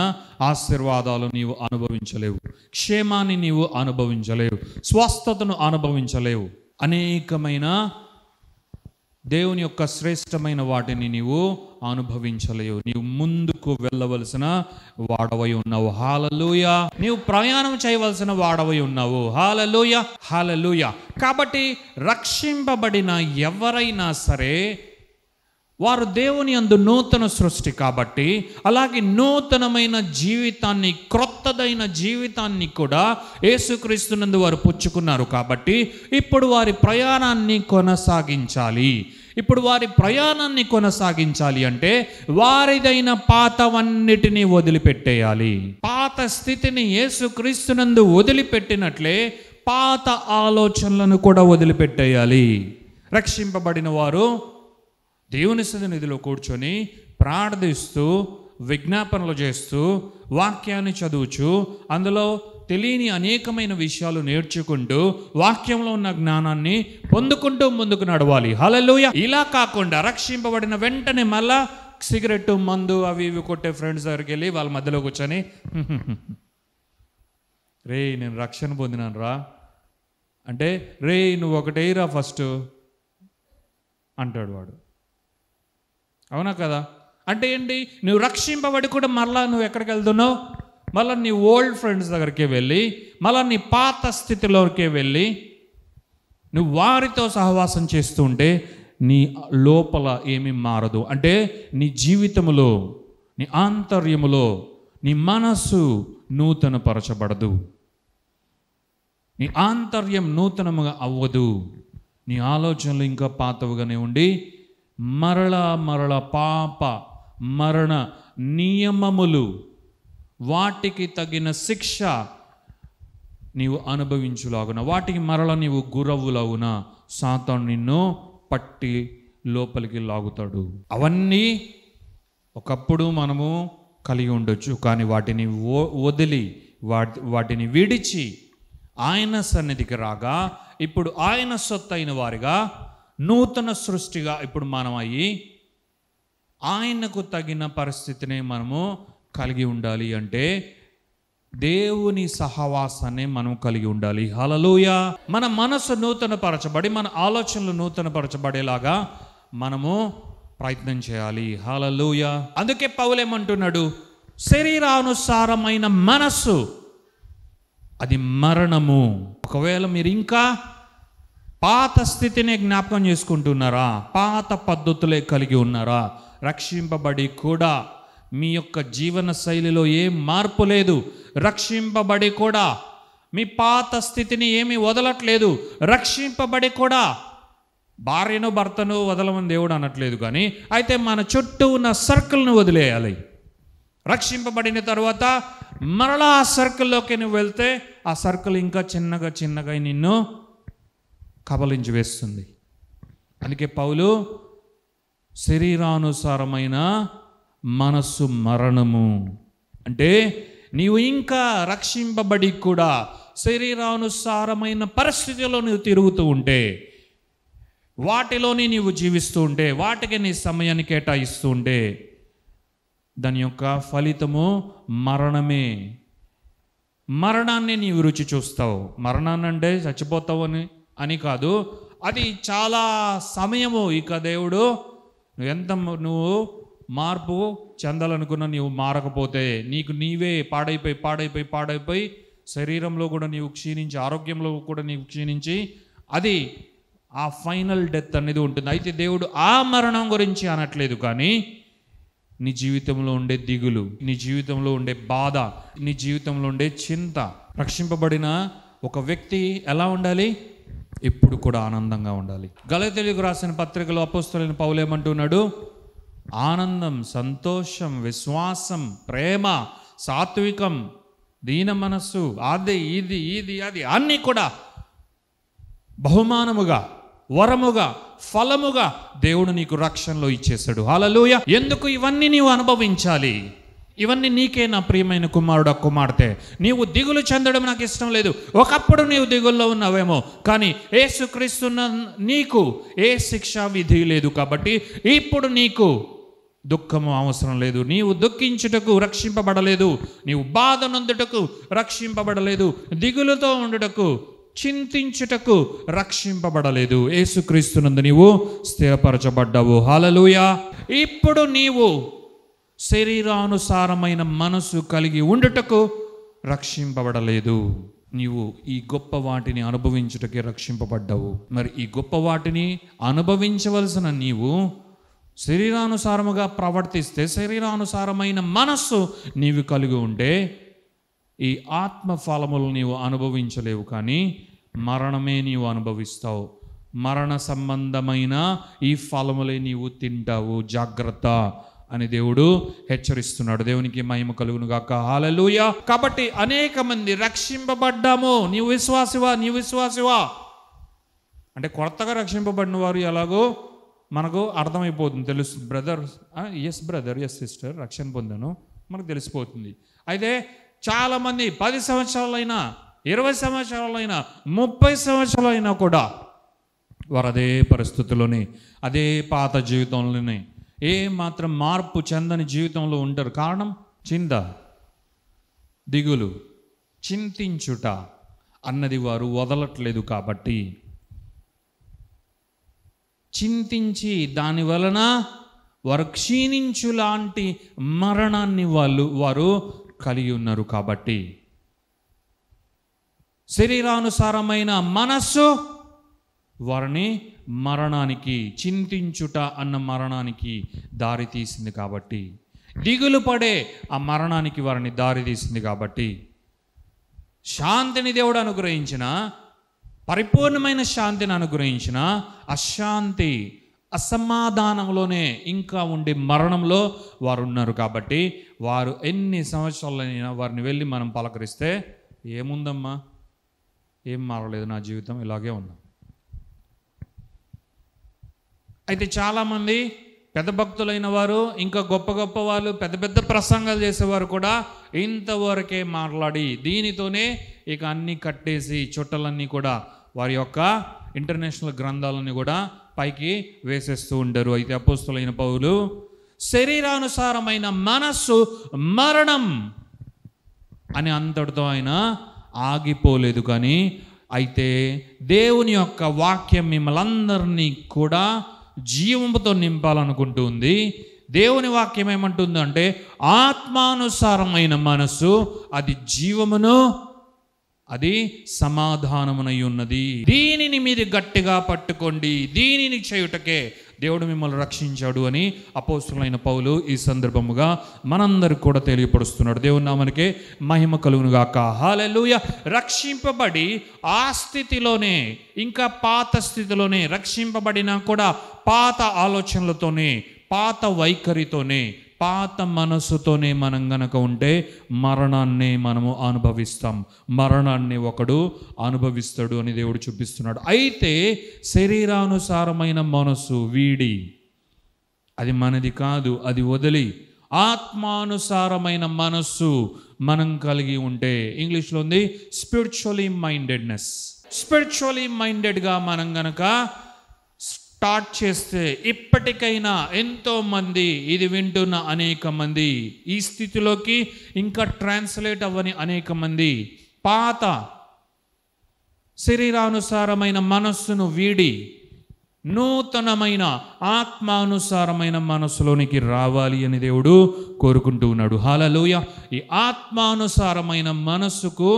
ఆశీర్వాదాలు నీవు అనుభవించలేవు. క్షేమాన్ని నీవు అనుభవించలేవు. స్వస్థతను అనుభవించలేవు. అనేకమైన దేవుని యొక్క శ్రేష్టమైన వాటిని నీవు అనుభవించలేవు. నీవు ముందుకు వెళ్ళవలసిన వాడవై ఉన్నావు. హల్లెలూయా. నీవు ప్రయాణం చేయవలసిన వాడవై ఉన్నావు. హల్లెలూయా, హల్లెలూయా. కాబట్టి రక్షింపబడిన ఎవరైనా సరే వారు దేవుని యందు నూతన సృష్టి కాబట్టి, అలాగే నూతనమైన జీవితాన్ని, క్రొత్తదైన జీవితాన్ని కూడా యేసుక్రీస్తునందు వారు పుచ్చుకున్నారు కాబట్టి ఇప్పుడు వారి ప్రయాణాన్ని కొనసాగించాలి. ఇప్పుడు వారి ప్రయాణాన్ని కొనసాగించాలి అంటే వారిదైన పాతవన్నిటినీ వదిలిపెట్టేయాలి. పాత స్థితిని యేసుక్రీస్తునందు వదిలిపెట్టినట్లే పాత ఆలోచనలను కూడా వదిలిపెట్టేయాలి. రక్షింపబడిన వారు దేవుని సన్నిధిలో కూర్చొని ప్రార్థిస్తూ, విజ్ఞాపనలు చేస్తూ, వాక్యాన్ని చదువుచు, అందులో తెలియని అనేకమైన విషయాలు నేర్చుకుంటూ, వాక్యంలో ఉన్న జ్ఞానాన్ని పొందుకుంటూ ముందుకు నడవాలి. హల్లెలూయా. ఇలా కాకుండా రక్షింపబడిన వెంటనే మళ్ళా సిగరెట్, మందు అవి ఇవి కొట్టే ఫ్రెండ్స్ దగ్గరికి వెళ్ళి వాళ్ళ మధ్యలో కూర్చొని రే నేను రక్షణ పొందినాను రా అంటే, రే నువ్వు ఒకటేరా ఫస్ట్ అంటాడు వాడు. అవునా కదా? అంటే ఏంటి? నువ్వు రక్షింపబడి కూడా మళ్ళా నువ్వు ఎక్కడికి వెళ్తున్నావు? మళ్ళీ నీ ఓల్డ్ ఫ్రెండ్స్ దగ్గరికి వెళ్ళి, మళ్ళీ నీ పాత స్థితిలోకే వెళ్ళి నువ్వు వారితో సహవాసం చేస్తూ ఉంటే నీ లోపల ఏమీ మారదు. అంటే నీ జీవితంలో, నీ ఆంతర్యములో నీ మనస్సు నూతన పరచబడదు. నీ ఆంతర్యం నూతనముగా అవ్వదు. నీ ఆలోచనలు ఇంకా పాతవుగానే ఉండి మరల పాప మరణ నియమములు, వాటికి తగిన శిక్ష నీవు అనుభవించులాగున, వాటికి మరల నీవు గురవులాగున సాతాను నిన్ను పట్టి లోపలికి లాగుతాడు. అవన్నీ ఒకప్పుడు మనము కలిగి ఉండొచ్చు, కానీ వాటిని వదిలి వాటిని విడిచి ఆయన సన్నిధికి రాగా ఇప్పుడు ఆయన సొత్తు అయిన వారిగా, నూతన సృష్టిగా ఇప్పుడు మనం అయ్యి ఆయనకు తగిన పరిస్థితిని మనము కలిగి ఉండాలి. అంటే దేవుని సహవాసాన్ని మనం కలిగి ఉండాలి. హల్లెలూయా. మన మనసు నూతన పరచబడి, మన ఆలోచనలు నూతన పరచబడేలాగా మనము ప్రయత్నం చేయాలి. హల్లెలూయా. అందుకే పౌలేమంటున్నాడు, శరీరానుసారమైన మనస్సు అది మరణము. ఒకవేళ మీరు ఇంకా పాత స్థితిని జ్ఞాపకం చేసుకుంటున్నారా, పాత పద్ధతులే కలిగి ఉన్నారా, రక్షింపబడి కూడా మీ యొక్క జీవన శైలిలో ఏం మార్పు లేదు, రక్షింపబడి కూడా మీ పాత స్థితిని ఏమీ వదలట్లేదు, రక్షింపబడి కూడా భార్యను భర్తను వదలమని దేవుడు అనట్లేదు, కానీ అయితే మన చుట్టూ ఉన్న సర్కిల్ను వదిలేయాలి. రక్షింపబడిన తర్వాత మరలా ఆ సర్కిల్లోకి నువ్వు వెళ్తే ఆ సర్కిల్ ఇంకా చిన్నగా నిన్ను కబలించి వేస్తుంది. అందుకే పౌలు శరీరానుసారమైన మనస్సు మరణము అంటే నీవు ఇంకా రక్షింపబడి కూడా శరీరానుసారమైన పరిస్థితిలో నువ్వు తిరుగుతూ ఉంటే, వాటిలోని నీవు జీవిస్తూ ఉంటే, వాటికి నీ సమయాన్ని కేటాయిస్తూ ఉంటే దాని యొక్క ఫలితము మరణమే. మరణాన్ని నీవు రుచి చూస్తావు. మరణాన్ని అంటే చచ్చిపోతావు అని కాదు, అది చాలా సమయము. ఇక దేవుడు నువ్వు మార్పు చెందాలనుకున్నా నీవు మారకపోతే నీకు నీవే పాడైపోయి శరీరంలో కూడా నీవు క్షీణించి, ఆరోగ్యంలో కూడా నీవు క్షీణించి, అది ఆ ఫైనల్ డెత్ అనేది ఉంటుంది. అయితే దేవుడు ఆ మరణం గురించి అనట్లేదు, కానీ నీ జీవితంలో ఉండే దిగులు, నీ జీవితంలో ఉండే బాధ, నీ జీవితంలో ఉండే చింత. రక్షింపబడిన ఒక వ్యక్తి ఎలా ఉండాలి? ఎప్పుడు కూడా ఆనందంగా ఉండాలి. గలతీయులకు రాసిన పత్రికలో అపోస్తలుడైన పౌలు ఏమంటున్నాడు? ఆనందం, సంతోషం, విశ్వాసం, ప్రేమ, సాత్వికం, దీన మనస్సు, అది ఇది అది అన్నీ కూడా బహుమానముగా, వరముగా, ఫలముగా దేవుడు నీకు రక్షణలో ఇచ్చేశాడు. హల్లెలూయా. ఎందుకు ఇవన్నీ నీవు అనుభవించాలి? ఇవన్నీ నీకే నా ప్రియమైన కుమారుడు, కుమార్తె. నీవు దిగులు చెందడం నాకు ఇష్టం లేదు. ఒకప్పుడు నీవు దిగుల్లో ఉన్నావేమో, కానీ యేసుక్రీస్తున్న నీకు ఏ శిక్షా విధి లేదు. కాబట్టి ఇప్పుడు నీకు దుఃఖము అవసరం లేదు. నీవు దుఃఖించుటకు రక్షింపబడలేదు, నీవు బాధ నొందుటకు రక్షింపబడలేదు, దిగులుతో ఉండుటకు, చింతించుటకు రక్షింపబడలేదు. యేసుక్రీస్తునందు నీవు స్థిరపరచబడ్డావు. హల్లెలూయా. ఇప్పుడు నీవు శరీరానుసారమైన మనసు కలిగి ఉండుటకు రక్షింపబడలేదు. నీవు ఈ గొప్ప వాటిని అనుభవించుటకే రక్షింపబడ్డావు. మరి ఈ గొప్ప వాటిని అనుభవించవలసిన నీవు శరీరానుసారముగా ప్రవర్తిస్తే, శరీరానుసారమైన మనస్సు నీవు కలిగి ఉంటే ఈ ఆత్మ ఫలములు నీవు అనుభవించలేవు, కానీ మరణమే నీవు అనుభవిస్తావు. మరణ సంబంధమైన ఈ ఫలములే నీవు తింటావు. జాగ్రత్త అని దేవుడు హెచ్చరిస్తున్నాడు. దేవునికి మహిమ కలుగును గాక. హల్లెలూయా. కాబట్టి అనేక మంది రక్షింపబడ్డాము. నీవు విశ్వాసివా అంటే కొత్తగా రక్షింపబడిన వారు ఎలాగో మనకు అర్థమైపోతుంది, తెలుస్తుంది. బ్రదర్ ఎస్ సిస్టర్, రక్షణ పొందాను, మనకు తెలిసిపోతుంది. అయితే చాలామంది 10 సంవత్సరాలైనా, 20 సంవత్సరాలైనా, 30 సంవత్సరాలైనా కూడా వారు అదే పరిస్థితుల్లోనే, అదే పాత జీవితంలోనే, ఏ మాత్రం మార్పు చెందని జీవితంలో ఉంటారు. కారణం చింత, దిగులు, చింతించుట అన్నది వారు వదలట్లేదు. కాబట్టి చింతించి దాని వలన వారు క్షీణించు లాంటి మరణాన్ని వారు కలిగి ఉన్నారు. కాబట్టి శరీరానుసారమైన మనస్సు వారిని మరణానికి, చింతించుట అన్న మరణానికి దారి తీసింది. కాబట్టి దిగులు పడే ఆ మరణానికి వారిని దారి తీసింది. కాబట్టి శాంతిని దేవుడు అనుగ్రహించిన, పరిపూర్ణమైన శాంతిని అనుగ్రహించిన అశాంతి, అసమాధానంలోనే ఇంకా ఉండే మరణంలో వారు ఉన్నారు. కాబట్టి వారు ఎన్ని సంవత్సరాలైనా వారిని వెళ్ళి మనం పలకరిస్తే, ఏముందమ్మా, ఏం మారలేదు, నా జీవితం ఇలాగే ఉన్నా. అయితే చాలామంది పెద్ద భక్తులైన వారు, ఇంకా గొప్ప గొప్ప వాళ్ళు, పెద్ద పెద్ద ప్రసంగాలు చేసేవారు కూడా ఇంతవరకే మాట్లాడి దీనితోనే ఇక అన్నీ కట్టేసి చుట్టలన్నీ కూడా వారి యొక్క ఇంటర్నేషనల్ గ్రంథాలన్నీ కూడా పైకి వేసేస్తూ ఉంటారు. అయితే అపోస్తలుడైన పౌలు శరీరానుసారమైన మనస్సు మరణం అని అంతటితో ఆయన ఆగిపోలేదు. కానీ అయితే దేవుని యొక్క వాక్యం మిమ్మల్ందరినీ కూడా జీవముతో నింపాలనుకుంటుంది. దేవుని వాక్యం ఏమంటుందంటే, ఆత్మానుసారమైన మనస్సు అది జీవమును, అది సమాధానమునై ఉన్నది. దీనిని మీరు గట్టిగా పట్టుకోండి, దీనిని చేయుటకే దేవుడు మిమ్మల్ని రక్షించాడు అని అపోస్తలుడైన పౌలు ఈ సందర్భముగా మనందరికి కూడా తెలియపరుస్తున్నాడు. దేవుని నామమునకే మహిమ కలుగును గాక. హల్లెలూయా. రక్షింపబడి ఆ స్థితిలోనే, ఇంకా పాత స్థితిలోనే, రక్షింపబడినా కూడా పాత ఆలోచనలతోనే, పాత వైఖరితోనే, పాత మనస్సుతోనే మనం గనక ఉంటే మరణాన్ని మనము అనుభవిస్తాం. మరణాన్ని ఒకడు అనుభవిస్తాడు అని దేవుడు చూపిస్తున్నాడు. అయితే శరీరానుసారమైన మనస్సు వీడి, అది మనది కాదు, అది వదిలి ఆత్మానుసారమైన మనస్సు మనం కలిగి ఉంటే, ఇంగ్లీష్లో ఉంది స్పిరిచువలీ మైండెడ్నెస్. స్పిరిచువలీ మైండెడ్గా మనం గనక స్టార్ట్ చేస్తే, ఇప్పటికైనా ఎంతోమంది ఇది వింటున్న అనేక మంది ఈ స్థితిలోకి ఇంకా ట్రాన్స్లేట్ అవ్వని అనేక మంది పాత శరీరానుసారమైన మనస్సును వీడి నూతనమైన ఆత్మానుసారమైన మనస్సులోనికి రావాలి అని దేవుడు కోరుకుంటూ ఉన్నాడు. హల్లెలూయా. ఈ ఆత్మానుసారమైన మనస్సుకు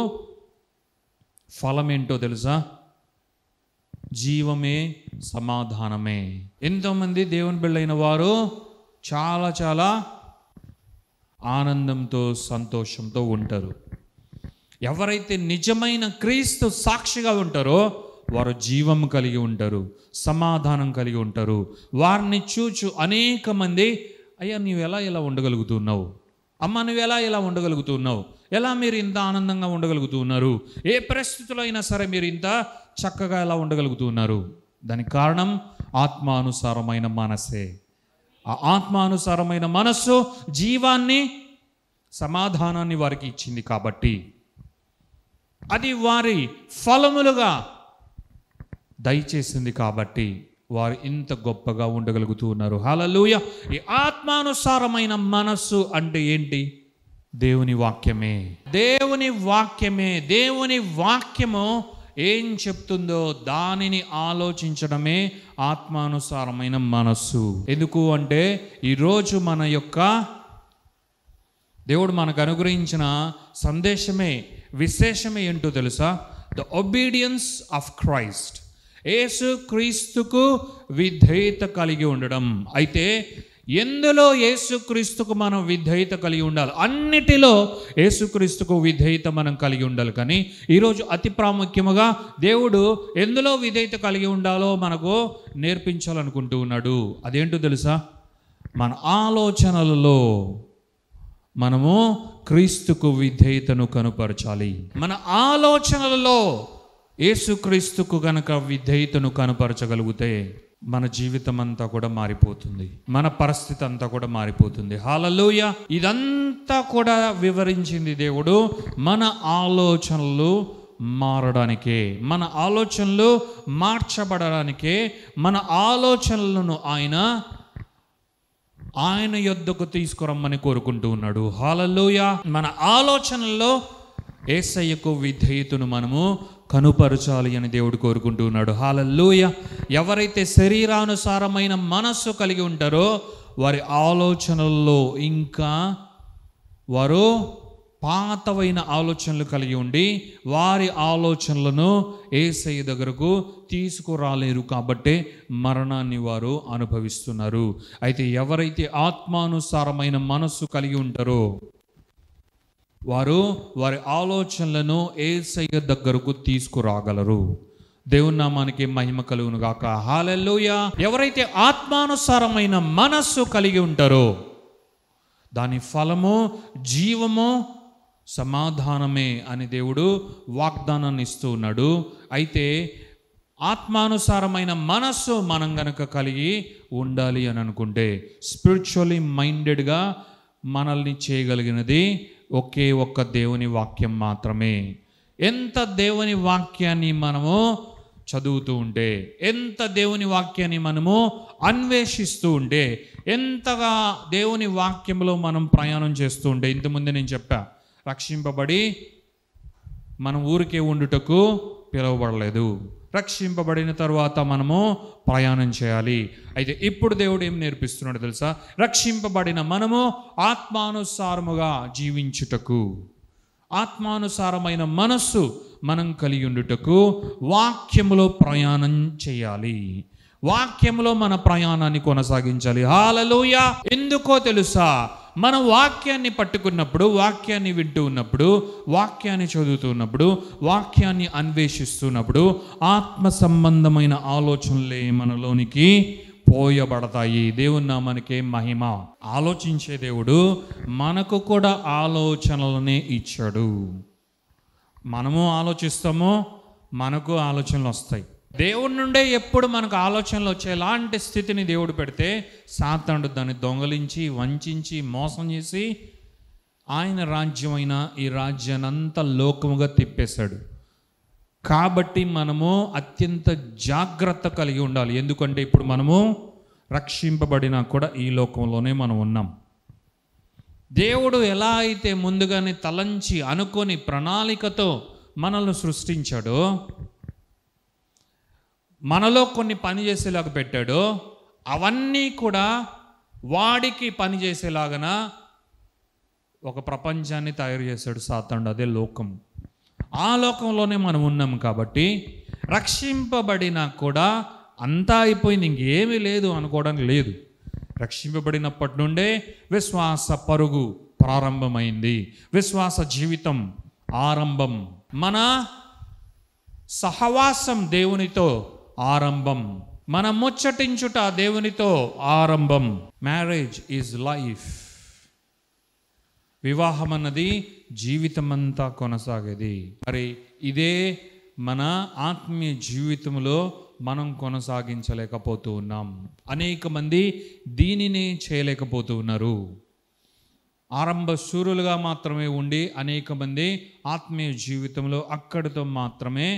ఫలం ఏంటో తెలుసా? జీవమే, సమాధానమే. ఎంతోమంది దేవుని బిడ్డలైన వారు చాలా ఆనందంతో సంతోషంతో ఉంటారు. ఎవరైతే నిజమైన క్రీస్తు సాక్షిగా ఉంటారో వారు జీవం కలిగి ఉంటారు, సమాధానం కలిగి ఉంటారు. వారిని చూచు అనేక మంది, అయ్యా నువ్వు ఇలా ఉండగలుగుతున్నావు, అమ్మ నువ్వు ఇలా ఉండగలుగుతున్నావు, ఎలా మీరు ఇంత ఆనందంగా ఉండగలుగుతున్నారు, ఏ పరిస్థితుల్లో అయినా సరే మీరు ఇంత చక్కగా ఎలా ఉండగలుగుతున్నారు? దానికి కారణం ఆత్మానుసారమైన మనసే. ఆ ఆత్మానుసారమైన మనస్సు జీవాన్ని, సమాధానాన్ని వారికి ఇచ్చింది కాబట్టి అది వారి ఫలములుగా దయచేసింది కాబట్టి వారు ఇంత గొప్పగా ఉండగలుగుతూ ఉన్నారు. హల్లెలూయా. ఈ ఆత్మానుసారమైన మనస్సు అంటే ఏంటి? దేవుని వాక్యమే. దేవుని వాక్యమే. దేవుని వాక్యము ఏం చెప్తుందో దానిని ఆలోచించడమే ఆత్మానుసారమైన మనస్సు. ఎందుకు అంటే ఈరోజు మన యొక్క దేవుడు మనకు అనుగ్రహించిన సందేశమే, విశేషమే ఏంటో తెలుసా? The obedience of Christ. యేసు క్రీస్తుకు విధేయత కలిగి ఉండడం. అయితే ఎందులో యేసుక్రీస్తుకు మనం విధేయత కలిగి ఉండాలి? అన్నిటిలో యేసుక్రీస్తుకు విధేయత మనం కలిగి ఉండాలి. కానీ ఈరోజు అతి ప్రాముఖ్యముగా దేవుడు ఎందులో విధేయత కలిగి ఉండాలో మనకు నేర్పించాలనుకుంటూ ఉన్నాడు. అదేంటో తెలుసా? మన ఆలోచనలలో మనము క్రీస్తుకు విధేయతను కనుపరచాలి. మన ఆలోచనలలో యేసుక్రీస్తుకు గనక విధేయతను కనుపరచగలిగితే మన జీవితం అంతా కూడా మారిపోతుంది, మన పరిస్థితి అంతా కూడా మారిపోతుంది. హల్లెలూయా. ఇదంతా కూడా వివరించింది దేవుడు మన ఆలోచనలు మారడానికే, మన ఆలోచనలు మార్చబడడానికే, మన ఆలోచనలను ఆయన యొద్దకు తీసుకురమ్మని కోరుకుంటూ ఉన్నాడు. హల్లెలూయా. మన ఆలోచనల్లో యేసయ్యకు విధేయతను మనము కనుపరచాలి అని దేవుడు కోరుకుంటూ ఉన్నాడు. హల్లెలూయా. ఎవరైతే శరీరానుసారమైన మనస్సు కలిగి ఉంటారో వారి ఆలోచనల్లో ఇంకా వారు పాతవైన ఆలోచనలు కలిగి ఉండి వారి ఆలోచనలను యేసయ్య దగ్గరకు తీసుకురాలేరు. కాబట్టే మరణాన్ని వారు అనుభవిస్తున్నారు. అయితే ఎవరైతే ఆత్మానుసారమైన మనస్సు కలిగి ఉంటారో వారు వారి ఆలోచనలను యేసయ్య దగ్గరకు తీసుకురాగలరు. దేవుని నామానికి మహిమ కలుగును గాక. హల్లెలూయా. ఎవరైతే ఆత్మానుసారమైన మనస్సు కలిగి ఉంటారో దాని ఫలము జీవము, సమాధానమే అని దేవుడు వాగ్దానాన్ని ఇస్తూ ఉన్నాడు. అయితే ఆత్మానుసారమైన మనస్సు మనం గనక కలిగి ఉండాలి అని అనుకుంటే స్పిరిచువల్లీ మైండెడ్గా మనల్ని చేయగలిగినది ఒకే ఒక్క దేవుని వాక్యం మాత్రమే. ఎంత దేవుని వాక్యాన్ని మనము చదువుతూ ఉంటే, ఎంత దేవుని వాక్యాన్ని మనము అన్వేషిస్తూ ఉంటే, ఎంతగా దేవుని వాక్యంలో మనం ప్రయాణం చేస్తూ ఉంటే, ఇంతకుముందే నేను చెప్పా, రక్షింపబడి మనం ఊరికే ఉండుటకు పిలువబడలేదు. రక్షింపబడిన తర్వాత మనము ప్రయాణం చేయాలి. అయితే ఇప్పుడు దేవుడు ఏం నేర్పిస్తున్నాడు తెలుసా? రక్షింపబడిన మనము ఆత్మానుసారముగా జీవించుటకు, ఆత్మానుసారమైన మనస్సు మనం కలిగి ఉండుటకు వాక్యములో ప్రయాణం చేయాలి. వాక్యములో మన ప్రయాణాన్ని కొనసాగించాలి. హల్లెలూయా. ఎందుకో తెలుసా? మనం వాక్యాన్ని పట్టుకున్నప్పుడు, వాక్యాన్ని వింటూ ఉన్నప్పుడు, వాక్యాన్ని చదువుతున్నప్పుడు, వాక్యాన్ని అన్వేషిస్తున్నప్పుడు ఆత్మ సంబంధమైన ఆలోచనలే మనలోనికి పోయబడతాయి. దేవుని నామానికే మహిమ. ఆలోచించే దేవుడు మనకు కూడా ఆలోచనలనే ఇచ్చాడు. మనము ఆలోచిస్తామో మనకు ఆలోచనలు వస్తాయి. దేవుడి నుండే ఎప్పుడు మనకు ఆలోచనలు వచ్చేలాంటి స్థితిని దేవుడు పెడితే సాతానుడు దాన్ని దొంగలించి, వంచి, మోసం చేసి ఆయన రాజ్యమైన ఈ రాజ్యాన్ని అంతా లోకముగా తిప్పేశాడు. కాబట్టి మనము అత్యంత జాగ్రత్త కలిగి ఉండాలి. ఎందుకంటే ఇప్పుడు మనము రక్షింపబడినా కూడా ఈ లోకంలోనే మనం ఉన్నాం. దేవుడు ఎలా అయితే ముందుగానే తలంచి అనుకొని ప్రణాళికతో మనల్ని సృష్టించాడో, మనలో కొన్ని పని చేసేలాగా పెట్టాడో, అవన్నీ కూడా వాడికి పని చేసేలాగన ఒక ప్రపంచాన్ని తయారు చేశాడు సాతానుడు. అదే లోకం. ఆ లోకంలోనే మనం ఉన్నాం. కాబట్టి రక్షింపబడినా కూడా అంతా అయిపోయింది, ఇంకేమీ లేదు అనుకోవడానికి లేదు. రక్షింపబడినప్పటి నుండే విశ్వాస పరుగు ప్రారంభమైంది. విశ్వాస జీవితం ఆరంభం. మన సహవాసం దేవునితో ఆరంభం. మన ముచ్చటించుట దేవునితో ఆరంభం. Marriage is life. వివాహం అన్నది జీవితమంతా కొనసాగేది. మరి ఇదే మన ఆత్మీయ జీవితంలో మనం కొనసాగించలేకపోతూ ఉన్నాం. అనేక మంది దీనిని చేయలేకపోతూ ఉన్నారు. ఆరంభ శూరులుగా మాత్రమే ఉండి అనేక మంది ఆత్మీయ జీవితంలో అక్కడితో మాత్రమే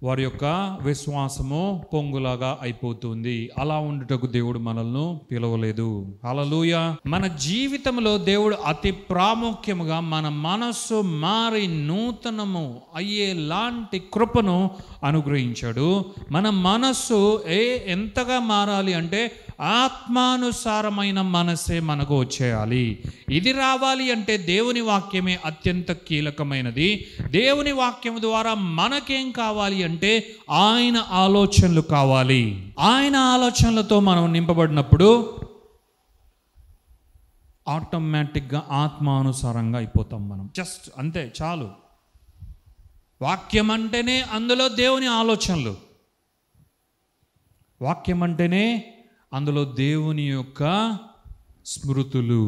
వారి యొక్క విశ్వాసము పొంగులాగా అయిపోతుంది. అలా ఉండుటకు దేవుడు మనల్ని పిలవలేదు. హల్లెలూయా. మన జీవితంలో దేవుడు అతి ప్రాముఖ్యముగా మన మనస్సు మారి నూతనము అయ్యేలాంటి కృపను అనుగ్రహించాడు. మన మనస్సు ఎంతగా మారాలి అంటే ఆత్మానుసారమైన మనసే మనకు వచ్చేయాలి. ఇది రావాలి అంటే దేవుని వాక్యమే అత్యంత కీలకమైనది. దేవుని వాక్యం ద్వారా మనకేం కావాలి అంటే ఆయన ఆలోచనలు కావాలి. ఆయన ఆలోచనలతో మనం నింపబడినప్పుడు ఆటోమేటిక్గా ఆత్మానుసారంగా అయిపోతాం మనం. జస్ట్ అంతే, చాలు. వాక్యం అంటేనే అందులో దేవుని ఆలోచనలు. వాక్యం అంటేనే అందులో దేవుని యొక్క స్మృతులు.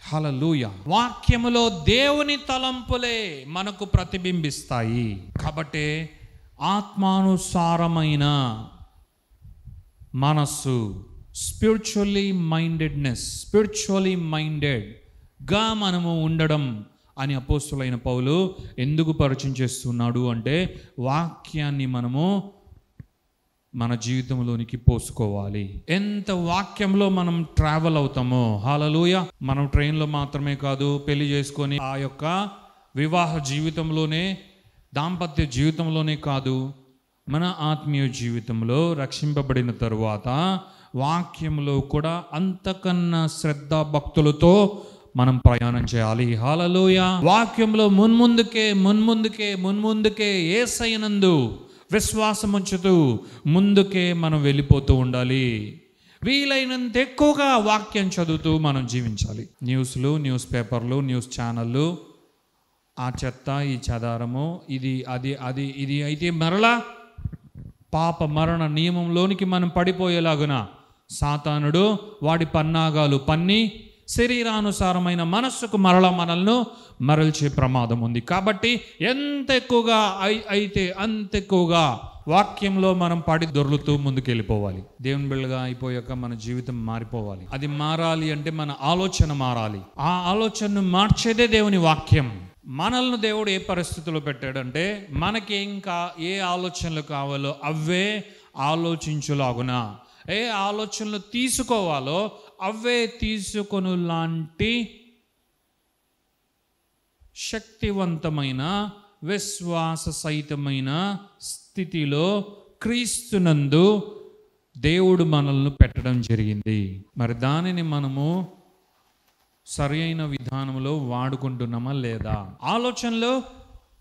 హల్లెలూయా. వాక్యములో దేవుని తలంపులే మనకు ప్రతిబింబిస్తాయి. కాబట్టి ఆత్మానుసారమైన మనస్సు, స్పిరిచువల్లీ మైండెడ్గా మనము ఉండడం అని అపోస్తులైన పౌలు ఎందుకు పరిచయం చేస్తున్నాడు అంటే వాక్యాన్ని మనము మన జీవితంలోనికి పోసుకోవాలి. ఎంత వాక్యంలో మనం ట్రావెల్ అవుతామో. హల్లెలూయా. మనం ట్రైన్లో మాత్రమే కాదు, పెళ్లి చేసుకొని ఆ యొక్క వివాహ జీవితంలోనే, దాంపత్య జీవితంలోనే కాదు, మన ఆత్మీయ జీవితంలో రక్షింపబడిన తరువాత వాక్యంలో కూడా అంతకన్నా శ్రద్ధ భక్తులతో మనం ప్రయాణం చేయాలి. హల్లెలూయా. వాక్యంలో మున్ముందుకే యేసయ్యనందు విశ్వాసం ఉంచుతూ ముందుకే మనం వెళ్ళిపోతూ ఉండాలి. వీలైనంత ఎక్కువగా వాక్యం చదువుతూ మనం జీవించాలి. న్యూస్ పేపర్లు, న్యూస్ ఛానళ్ళు, ఆ చెత్త, ఈ చెదారము, ఇది అయితే మరలా పాప మరణ నియమంలోనికి మనం పడిపోయేలాగున సాతానుడు వాడి పన్నాగాలు పన్ని శరీరానుసారమైన మనస్సుకు మనల్ని మరల్చే ప్రమాదం ఉంది. కాబట్టి ఎంత ఎక్కువగా అయితే అంత ఎక్కువగా వాక్యంలో మనం పడి దొర్లుతూ ముందుకెళ్ళిపోవాలి. దేవుని బిడ్డగా అయిపోయాక మన జీవితం మారిపోవాలి. అది మారాలి అంటే మన ఆలోచన మారాలి. ఆ ఆలోచనను మార్చేదే దేవుని వాక్యం. మనల్ని దేవుడు ఏ పరిస్థితుల్లో పెట్టాడంటే మనకి ఏ ఆలోచనలు కావాలో అవే ఆలోచించులాగున, ఏ ఆలోచనలు తీసుకోవాలో అవే తీసుకొను లాంటి శక్తివంతమైన విశ్వాస సహితమైన స్థితిలో క్రీస్తునందు దేవుడు మనల్ని పెట్టడం జరిగింది. మరి దానిని మనము సరి అయిన విధానంలో వాడుకుంటున్నామా లేదా? ఆలోచనలో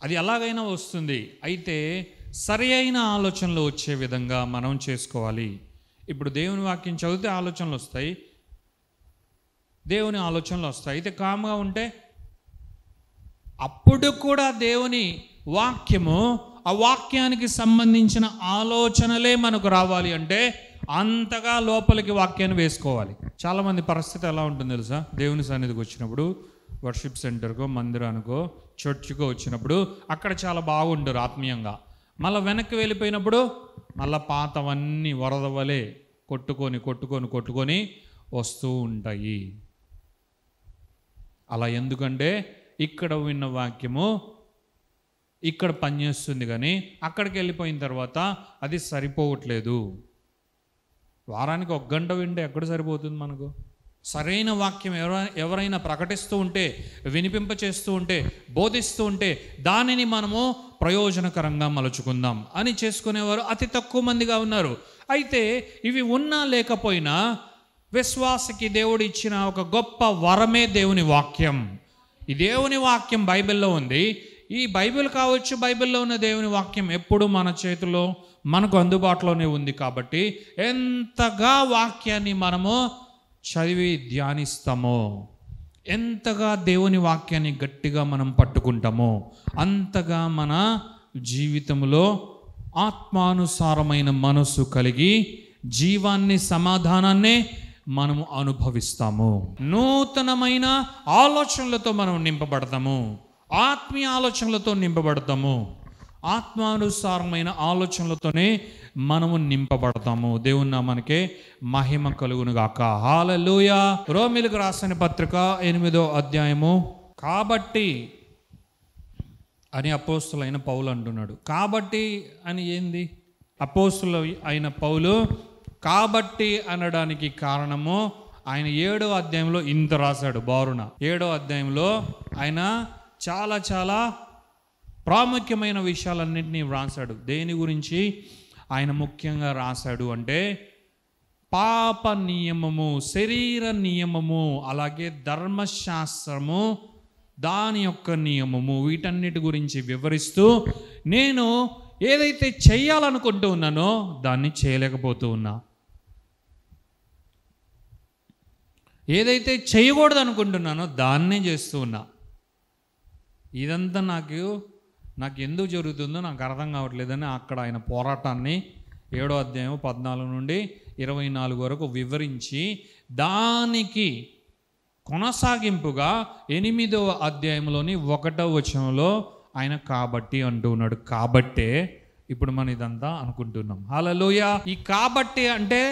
అది ఎలాగైనా వస్తుంది, అయితే సరి అయిన ఆలోచనలు వచ్చే విధంగా మనం చేసుకోవాలి. ఇప్పుడు దేవుని వాక్యం చదివితే ఆలోచనలు వస్తాయి, దేవుని ఆలోచనలు వస్తాయి. అయితే కామ్గా ఉంటే అప్పుడు కూడా దేవుని వాక్యము, ఆ వాక్యానికి సంబంధించిన ఆలోచనలే మనకు రావాలి అంటే అంతగా లోపలికి వాక్యాన్ని వేసుకోవాలి. చాలామంది పరిస్థితి ఎలా ఉంటుంది తెలుసా? దేవుని సన్నిధికి వచ్చినప్పుడు, వర్షిప్ సెంటర్కో, మందిరానికో, చర్చ్కో వచ్చినప్పుడు అక్కడ చాలా బాగుంటారు ఆత్మీయంగా. మళ్ళీ వెనక్కి వెళ్ళిపోయినప్పుడు మళ్ళీ పాతవన్నీ వరద వలె కొట్టుకొని వస్తూ ఉంటాయి. అలా ఎందుకంటే ఇక్కడ విన్న వాక్యము ఇక్కడ పనిచేస్తుంది, కానీ అక్కడికి వెళ్ళిపోయిన తర్వాత అది సరిపోవట్లేదు. వారానికి 1 గంట వింటే ఎక్కడ సరిపోతుంది మనకు? సరైన వాక్యం ఎవరైనా ప్రకటిస్తూ ఉంటే, వినిపింపచేస్తూ ఉంటే, బోధిస్తూ ఉంటే దానిని మనము ప్రయోజనకరంగా మలుచుకుందాం అని చేసుకునేవారు అతి తక్కువ మందిగా ఉన్నారు. అయితే ఇవి ఉన్నా లేకపోయినా విశ్వాసకి దేవుడు ఇచ్చిన ఒక గొప్ప వరమే దేవుని వాక్యం. ఈ దేవుని వాక్యం బైబిల్లో ఉంది. ఈ బైబిల్ కావచ్చు, బైబిల్లో ఉన్న దేవుని వాక్యం ఎప్పుడు మన చేతిలో, మనకు అందుబాటులోనే ఉంది. కాబట్టి ఎంతగా వాక్యాన్ని మనము చదివి ధ్యానిస్తామో ఎంతగా దేవుని వాక్యాన్ని గట్టిగా మనం పట్టుకుంటామో అంతగా మన జీవితంలో ఆత్మానుసారమైన మనస్సు కలిగి జీవాన్ని, సమాధానాన్ని మనము అనుభవిస్తాము. నూతనమైన ఆలోచనలతో మనం నింపబడతాము, ఆత్మీయ ఆలోచనలతో నింపబడతాము, ఆత్మానుసారమైన ఆలోచనలతోనే మనము నింపబడతాము. దేవుని నామానికే మహిమ కలుగును గాక. హల్లెలూయా. రోమీయులకు రాసిన పత్రిక 8వ అధ్యాయము. కాబట్టి అని అపోస్తులైన పౌలు అంటున్నాడు. కాబట్టి అని ఏంది? అపోస్తులు అయిన పౌలు కాబట్టి అనడానికి కారణము ఆయన 7వ అధ్యాయంలో ఇంత రాశాడు. బారున 7వ అధ్యాయంలో ఆయన చాలా ప్రాముఖ్యమైన విషయాలన్నింటినీ వ్రాసాడు. దేని గురించి ఆయన ముఖ్యంగా రాశాడు అంటే పాప నియమము, శరీర నియమము, అలాగే ధర్మశాస్త్రము, దాని యొక్క నియమము, వీటన్నిటి గురించి వివరిస్తూ నేను ఏదైతే చేయాలనుకుంటూ ఉన్నానో దాన్ని చేయలేకపోతూ ఉన్నా, ఏదైతే చేయకూడదు అనుకుంటున్నానో దాన్నే చేస్తూ ఉన్నా. ఇదంతా నాకు ఎందుకు జరుగుతుందో నాకు అర్థం కావట్లేదని అక్కడ ఆయన పోరాటాన్ని 7వ అధ్యాయం 14 నుండి 24 వరకు వివరించి దానికి కొనసాగింపుగా 8వ అధ్యాయంలోని 1వ వచనంలో ఆయన కాబట్టి అంటూ ఉన్నాడు. కాబట్టే ఇప్పుడు మనం ఇదంతా అనుకుంటున్నాం. హల్లెలూయా. ఈ కాబట్టి అంటే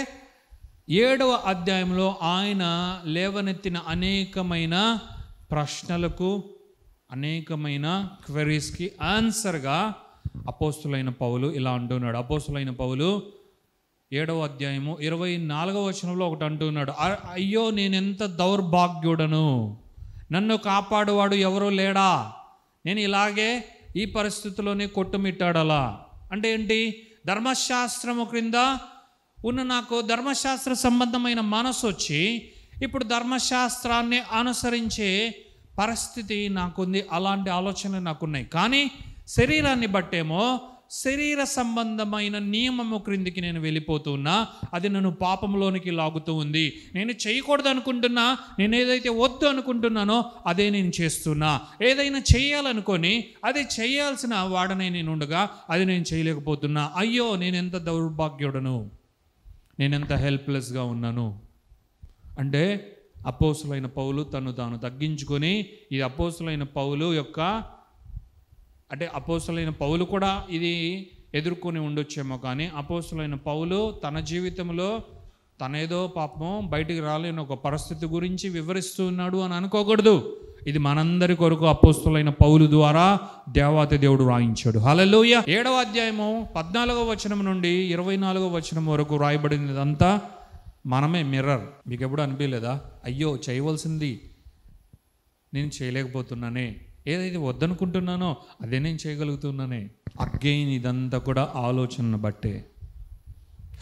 7వ అధ్యాయంలో ఆయన లేవనెత్తిన అనేకమైన ప్రశ్నలకు, అనేకమైన క్వెరీస్కి ఆన్సర్గా అపోస్తులైన పౌలు ఇలా అంటున్నాడు. అపోస్తులైన పౌలు 7వ అధ్యాయము 24వ వచనంలో ఒకటి అంటున్నాడు. అయ్యో నేనెంత దౌర్భాగ్యుడను, నన్ను కాపాడువాడు ఎవరూ లేడా, నేను ఇలాగే ఈ పరిస్థితిలోనే కొట్టుమిట్టాడలా. అంటే ఏంటి? ధర్మశాస్త్రము క్రింద ఉన్న నాకు ధర్మశాస్త్ర సంబంధమైన మనసు వచ్చి ఇప్పుడు ధర్మశాస్త్రాన్ని అనుసరించే పరిస్థితి నాకుంది, అలాంటి ఆలోచనలు నాకున్నాయి. కానీ శరీరాన్ని బట్టేమో శరీర సంబంధమైన నియమము క్రిందికి నేను వెళ్ళిపోతూ ఉన్నా, అది నన్ను పాపంలోనికి లాగుతూ ఉంది. నేను చేయకూడదు అనుకుంటున్నా, నేను ఏదైతే వద్దు అనుకుంటున్నానో అదే నేను చేస్తున్నా. ఏదైనా చేయాలనుకొని అది చేయాల్సిన వాడనే నేను ఉండగా అది నేను చేయలేకపోతున్నా. అయ్యో నేనెంత దౌర్భాగ్యుడను, నేనెంత హెల్ప్లెస్గా ఉన్నాను. అంటే అపోస్తులైన పౌలు తను తాను తగ్గించుకొని, ఇది అపోస్తులైన పౌలు యొక్క అంటే అపోస్తులైన పౌలు కూడా ఇది ఎదుర్కొని ఉండొచ్చేమో, కానీ అపోస్తులైన పౌలు తన జీవితంలో తనేదో పాపం బయటికి రాలేని ఒక పరిస్థితి గురించి వివరిస్తూ ఉన్నాడు అని అనుకోకూడదు. ఇది మనందరి కొరకు అపోస్తులైన పౌలు ద్వారా దేవాతి దేవుడు రాయించాడు. హల్లెలూయా. 7వ అధ్యాయము 14వ వచనం నుండి 24వ వచనం వరకు రాయబడినదంతా మనమే మిర్రర్. మీకు ఎప్పుడు అనిపించలేదా? అయ్యో చేయవలసింది నేను చేయలేకపోతున్నానే, ఏదైతే వద్దనుకుంటున్నానో అదే నేను చేయగలుగుతున్నానే. అగైన్ ఇదంతా కూడా ఆలోచనను బట్టే.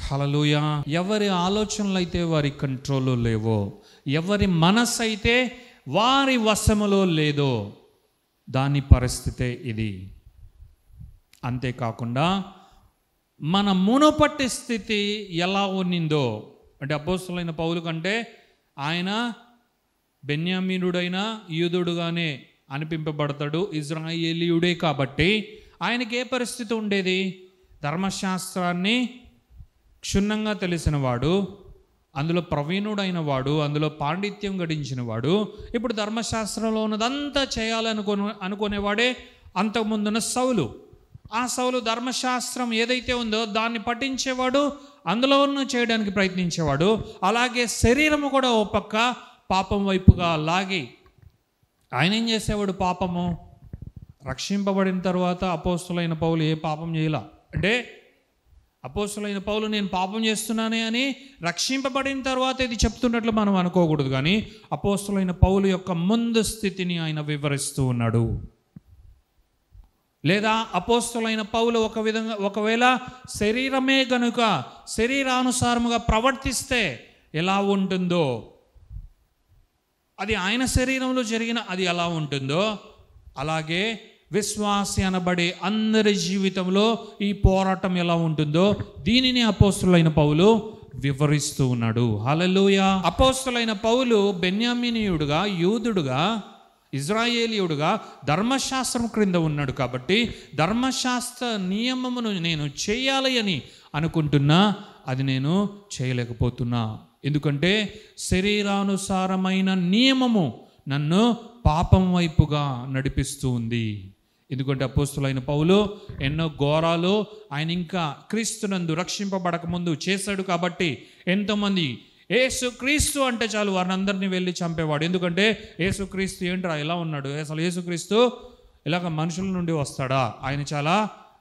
హల్లెలూయా. ఎవరి ఆలోచనలు అయితే వారి కంట్రోల్లో లేవో, ఎవరి మనస్సు అయితే వారి వశములో లేదో దాని పరిస్థితే ఇది. అంతేకాకుండా మన మునుపటి స్థితి ఎలా ఉన్నిందో అంటే అపోస్తలుడైన పౌలు కంటే ఆయన బెన్యామీనుడైన యూదుడుగానే అనిపింపబడతాడు, ఇజ్రాయేలీయుడే కాబట్టి ఆయనకి ఏ పరిస్థితి ఉండేది? ధర్మశాస్త్రాన్ని క్షుణ్ణంగా తెలిసిన వాడు, అందులో ప్రవీణుడైన వాడు, అందులో పాండిత్యం గడించిన వాడు. ఇప్పుడు ధర్మశాస్త్రంలో ఉన్నదంతా అనుకునేవాడే అంతకుముందున్న సౌలు. ఆ సౌలు ధర్మశాస్త్రం ఏదైతే ఉందో దాన్ని పఠించేవాడు, అందులో ఉన్న చేయడానికి ప్రయత్నించేవాడు. అలాగే శరీరము కూడా ఓ పక్క పాపం వైపుగా లాగి ఆయన ఏం చేసేవాడు? పాపము. రక్షింపబడిన తర్వాత అపోస్తులైన పౌలు ఏ పాపం చేయాల అంటే అపోస్తులైన పౌలు నేను పాపం చేస్తున్నానే అని రక్షింపబడిన తర్వాత ఇది చెప్తున్నట్లు మనం అనుకోకూడదు. కానీ అపోస్తులైన పౌలు యొక్క ముందు స్థితిని ఆయన వివరిస్తూ ఉన్నాడు. లేదా అపోస్తులైన పౌలు ఒకవేళ శరీరమే గనుక శరీరానుసారముగా ప్రవర్తిస్తే ఎలా ఉంటుందో, అది ఆయన శరీరంలో జరిగిన అది ఎలా ఉంటుందో, అలాగే విశ్వాసి అనబడే అందరి జీవితంలో ఈ పోరాటం ఎలా ఉంటుందో దీనిని అపోస్తులైన పౌలు వివరిస్తూ ఉన్నాడు. హల్లెలూయా. అపోస్తలుడైన పౌలు బెన్యామీనీయుడుగా, యూదుడుగా, ఇజ్రాయేలీయుడుగా ధర్మశాస్త్రం క్రింద ఉన్నాడు కాబట్టి ధర్మశాస్త్ర నియమమును నేను చేయాలి అని అనుకుంటున్నా, అది నేను చేయలేకపోతున్నా. ఎందుకంటే శరీరానుసారమైన నియమము నన్ను పాపం వైపుగా నడిపిస్తూ ఉంది. ఎందుకంటే అపోస్తలుడైన పౌలు ఎన్నో ఘోరాలు ఆయన ఇంకా క్రీస్తునందు రక్షింపబడక ముందు చేశాడు కాబట్టి ఎంతోమంది యేసుక్రీస్తు అంటే చాలు వారిని అందరినీ వెళ్ళి చంపేవాడు. ఎందుకంటే యేసుక్రీస్తు ఏంట్రా ఇలా ఉన్నాడు, అసలు యేసుక్రీస్తు ఇలాగ మనుషుల నుండి వస్తాడా, ఆయన చాలా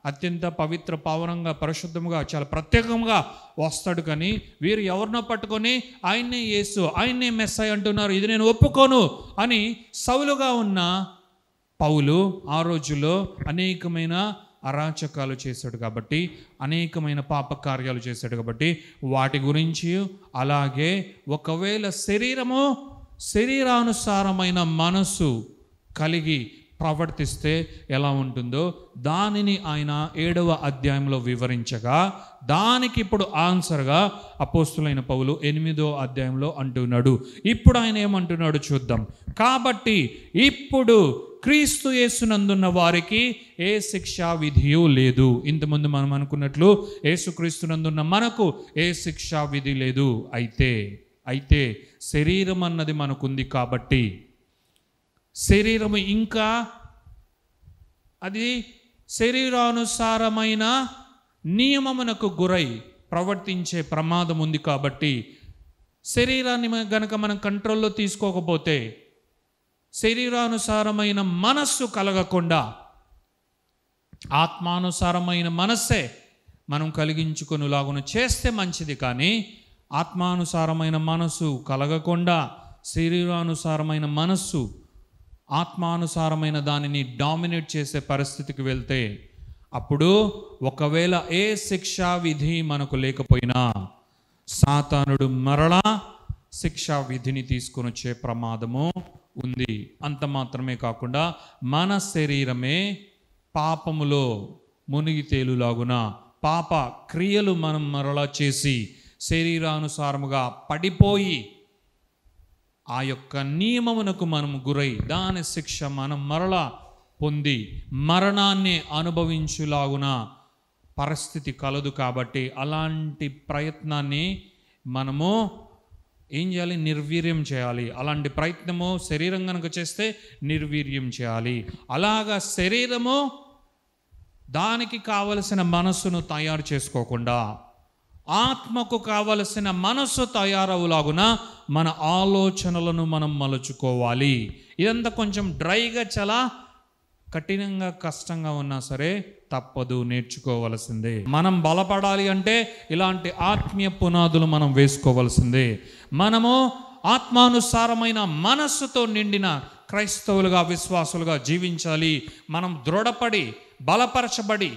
అత్యంత పవిత్ర, పావనంగా, పరిశుద్ధంగా, చాలా ప్రత్యేకంగా వస్తాడు. కానీ వీరు ఎవరినో పట్టుకొని ఆయన్నే యేసు, ఆయన్నే మెస్సయ్య అంటున్నారు, ఇది నేను ఒప్పుకోను అని సౌలుగా ఉన్న పౌలు ఆ రోజుల్లో అనేకమైన అరాచకాలు చేశాడు కాబట్టి, అనేకమైన పాప కార్యాలు చేశాడు కాబట్టి వాటి గురించి, అలాగే ఒకవేళ శరీరానుసారమైన మనసు కలిగి ప్రవర్తిస్తే ఎలా ఉంటుందో దానిని ఆయన 7వ అధ్యాయంలో వివరించగా, దానికి ఇప్పుడు ఆన్సర్గా అపోస్తలుడైన పౌలు 8వ అధ్యాయంలో అంటున్నాడు. ఇప్పుడు ఆయన ఏమంటున్నాడు చూద్దాం. కాబట్టి ఇప్పుడు క్రీస్తు యేసునందున్న వారికి ఏ శిక్షా విధియు లేదు. ఇంతకుముందు మనం అనుకున్నట్లు యేసుక్రీస్తునందున్న మనకు ఏ శిక్షా విధి లేదు. అయితే శరీరం అన్నది మనకుంది కాబట్టి శరీరము ఇంకా అది శరీరానుసారమైన నియమమునకు గురై ప్రవర్తించే ప్రమాదం ఉంది. కాబట్టి శరీరాన్ని గనక మనం కంట్రోల్లో తీసుకోకపోతే, శరీరానుసారమైన మనస్సు కలగకుండా ఆత్మానుసారమైన మనస్సే మనం కలిగించుకొనులాగున చేస్తే మంచిది. కానీ ఆత్మానుసారమైన మనస్సు కలగకుండా శరీరానుసారమైన మనస్సు ఆత్మానుసారమైన దానిని డామినేట్ చేసే పరిస్థితికి వెళ్తే, అప్పుడు ఒకవేళ ఏ శిక్షా విధి మనకు లేకపోయినా సాతానుడు మరలా శిక్షా విధిని తీసుకొని వచ్చే ప్రమాదము ఉంది. అంత మాత్రమే కాకుండా మన శరీరమే పాపములో మునిగి తేలులాగున పాప క్రియలు మనం మరలా చేసి శరీరానుసారముగా పడిపోయి ఆ యొక్క నియమమునకు మనం గురై దాని శిక్ష మనం మరలా పొంది మరణాన్ని అనుభవించులాగున పరిస్థితి కలదు. కాబట్టి అలాంటి ప్రయత్నాన్ని మనము ఏం చేయాలి? నిర్వీర్యం చేయాలి. అలాంటి ప్రయత్నము శరీరం కనుక చేస్తే నిర్వీర్యం చేయాలి. అలాగా శరీరము దానికి కావలసిన మనస్సును తయారు చేసుకోకుండా ఆత్మకు కావలసిన మనస్సు తయారవులాగున మన ఆలోచనలను మనం మలుచుకోవాలి. ఇదంతా కొంచెం డ్రైగా, చాలా కఠినంగా, కష్టంగా ఉన్నా సరే తప్పదు, నేర్చుకోవలసిందే. మనం బలపడాలి అంటే ఇలాంటి ఆత్మీయ పునాదులు మనం వేసుకోవలసిందే. మనము ఆత్మానుసారమైన మనస్సుతో నిండిన క్రైస్తవులుగా, విశ్వాసులుగా జీవించాలి. మనం దృఢపడి, బలపరచబడి,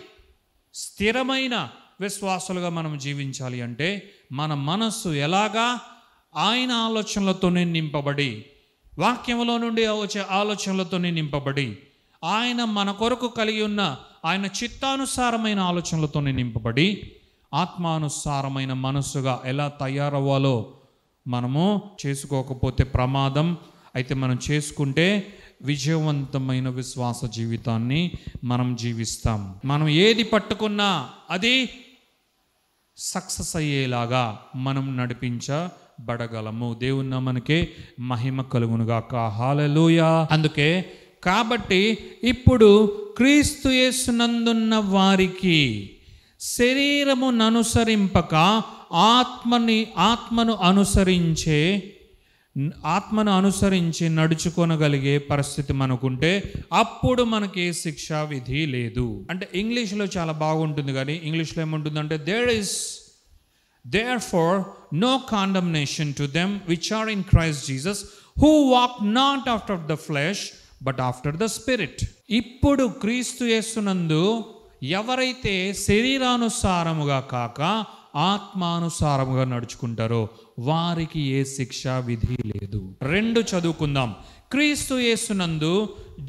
స్థిరమైన విశ్వాసులుగా మనం జీవించాలి అంటే మన మనస్సు ఎలాగా ఆయన ఆలోచనలతోనే నింపబడి, వాక్యంలో నుండి వచ్చే ఆలోచనలతోనే నింపబడి, ఆయన మన కొరకు కలిగి ఉన్న ఆయన చిత్తానుసారమైన ఆలోచనలతోనే నింపబడి ఆత్మానుసారమైన మనస్సుగా ఎలా తయారవ్వాలో మనము చేసుకోకపోతే ప్రమాదం. అయితే మనం చేసుకుంటే విజయవంతమైన విశ్వాస జీవితాన్ని మనం జీవిస్తాం. మనం ఏది పట్టుకున్నా అది సక్సెస్ అయ్యేలాగా మనం నడిపించబడగలము. దేవుని నామమునకే మహిమ కలుగునుగాక. హల్లెలూయా. అందుకే కాబట్టి ఇప్పుడు క్రీస్తు యేసునందున్న వారికి శరీరమును అనుసరింపక ఆత్మను అనుసరించి నడుచుకోనగలిగే పరిస్థితి మనకుంటే అప్పుడు మనకి ఏ శిక్షా విధి లేదు. అంటే ఇంగ్లీష్లో చాలా బాగుంటుంది, కానీ ఇంగ్లీష్లో ఏముంటుందంటే therefore no condemnation to them which are in Christ Jesus, who walk not after the flesh but after the spirit. ఇప్పుడు క్రీస్తు యేసునందు ఎవరైతే శరీరానుసారముగా కాక ఆత్మానుసారముగా నడుచుకుంటారో వారికి ఏ శిక్షా విధి లేదు. 2 చదువుకుందాం. క్రీస్తు యేసునందు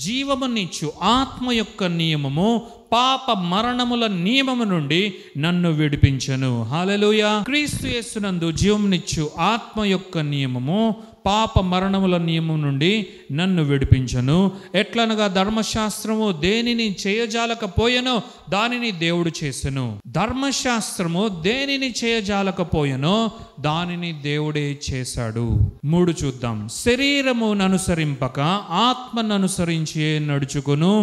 జీవమునిచ్చు ఆత్మ యొక్క నియమము పాప మరణముల నియమము నుండి నన్ను విడిపించెను. హల్లెలూయా. క్రీస్తు యేసునందు జీవమునిచ్చు ఆత్మ యొక్క నియమము పాప మరణముల నియమం నుండి నన్ను విడిపించను. ఎట్లనగా ధర్మశాస్త్రము దేనిని చేయజాలకపోయెనో దానిని దేవుడు చేసెను. ధర్మశాస్త్రము దేనిని చేయజాలకపోయెనో దానిని దేవుడే చేశాడు. 3 చూద్దాం. శరీరమును అనుసరింపక ఆత్మను అనుసరించి నడుచుకును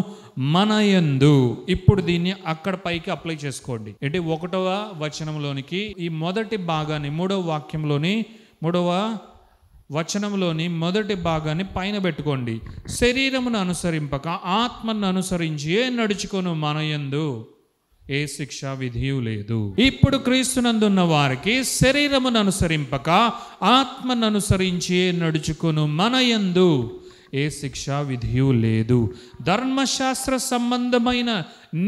మనయందు. ఇప్పుడు దీన్ని అక్కడ పైకి అప్లై చేసుకోండి. అంటే 1వ వచనంలోనికి ఈ మొదటి భాగాన్ని 3వ వాక్యంలోని 3వ వచనంలోని మొదటి భాగాన్ని పైన పెట్టుకోండి. శరీరమును అనుసరింపక ఆత్మను అనుసరించి నడుచుకొను మనయందు ఏ శిక్ష విధియు లేదు. ఇప్పుడు క్రీస్తునందున్న వారికి శరీరమును అనుసరింపక ఆత్మను అనుసరించి నడుచుకొను మనయందు ఏ శిక్ష విధియు లేదు. ధర్మశాస్త్ర సంబంధమైన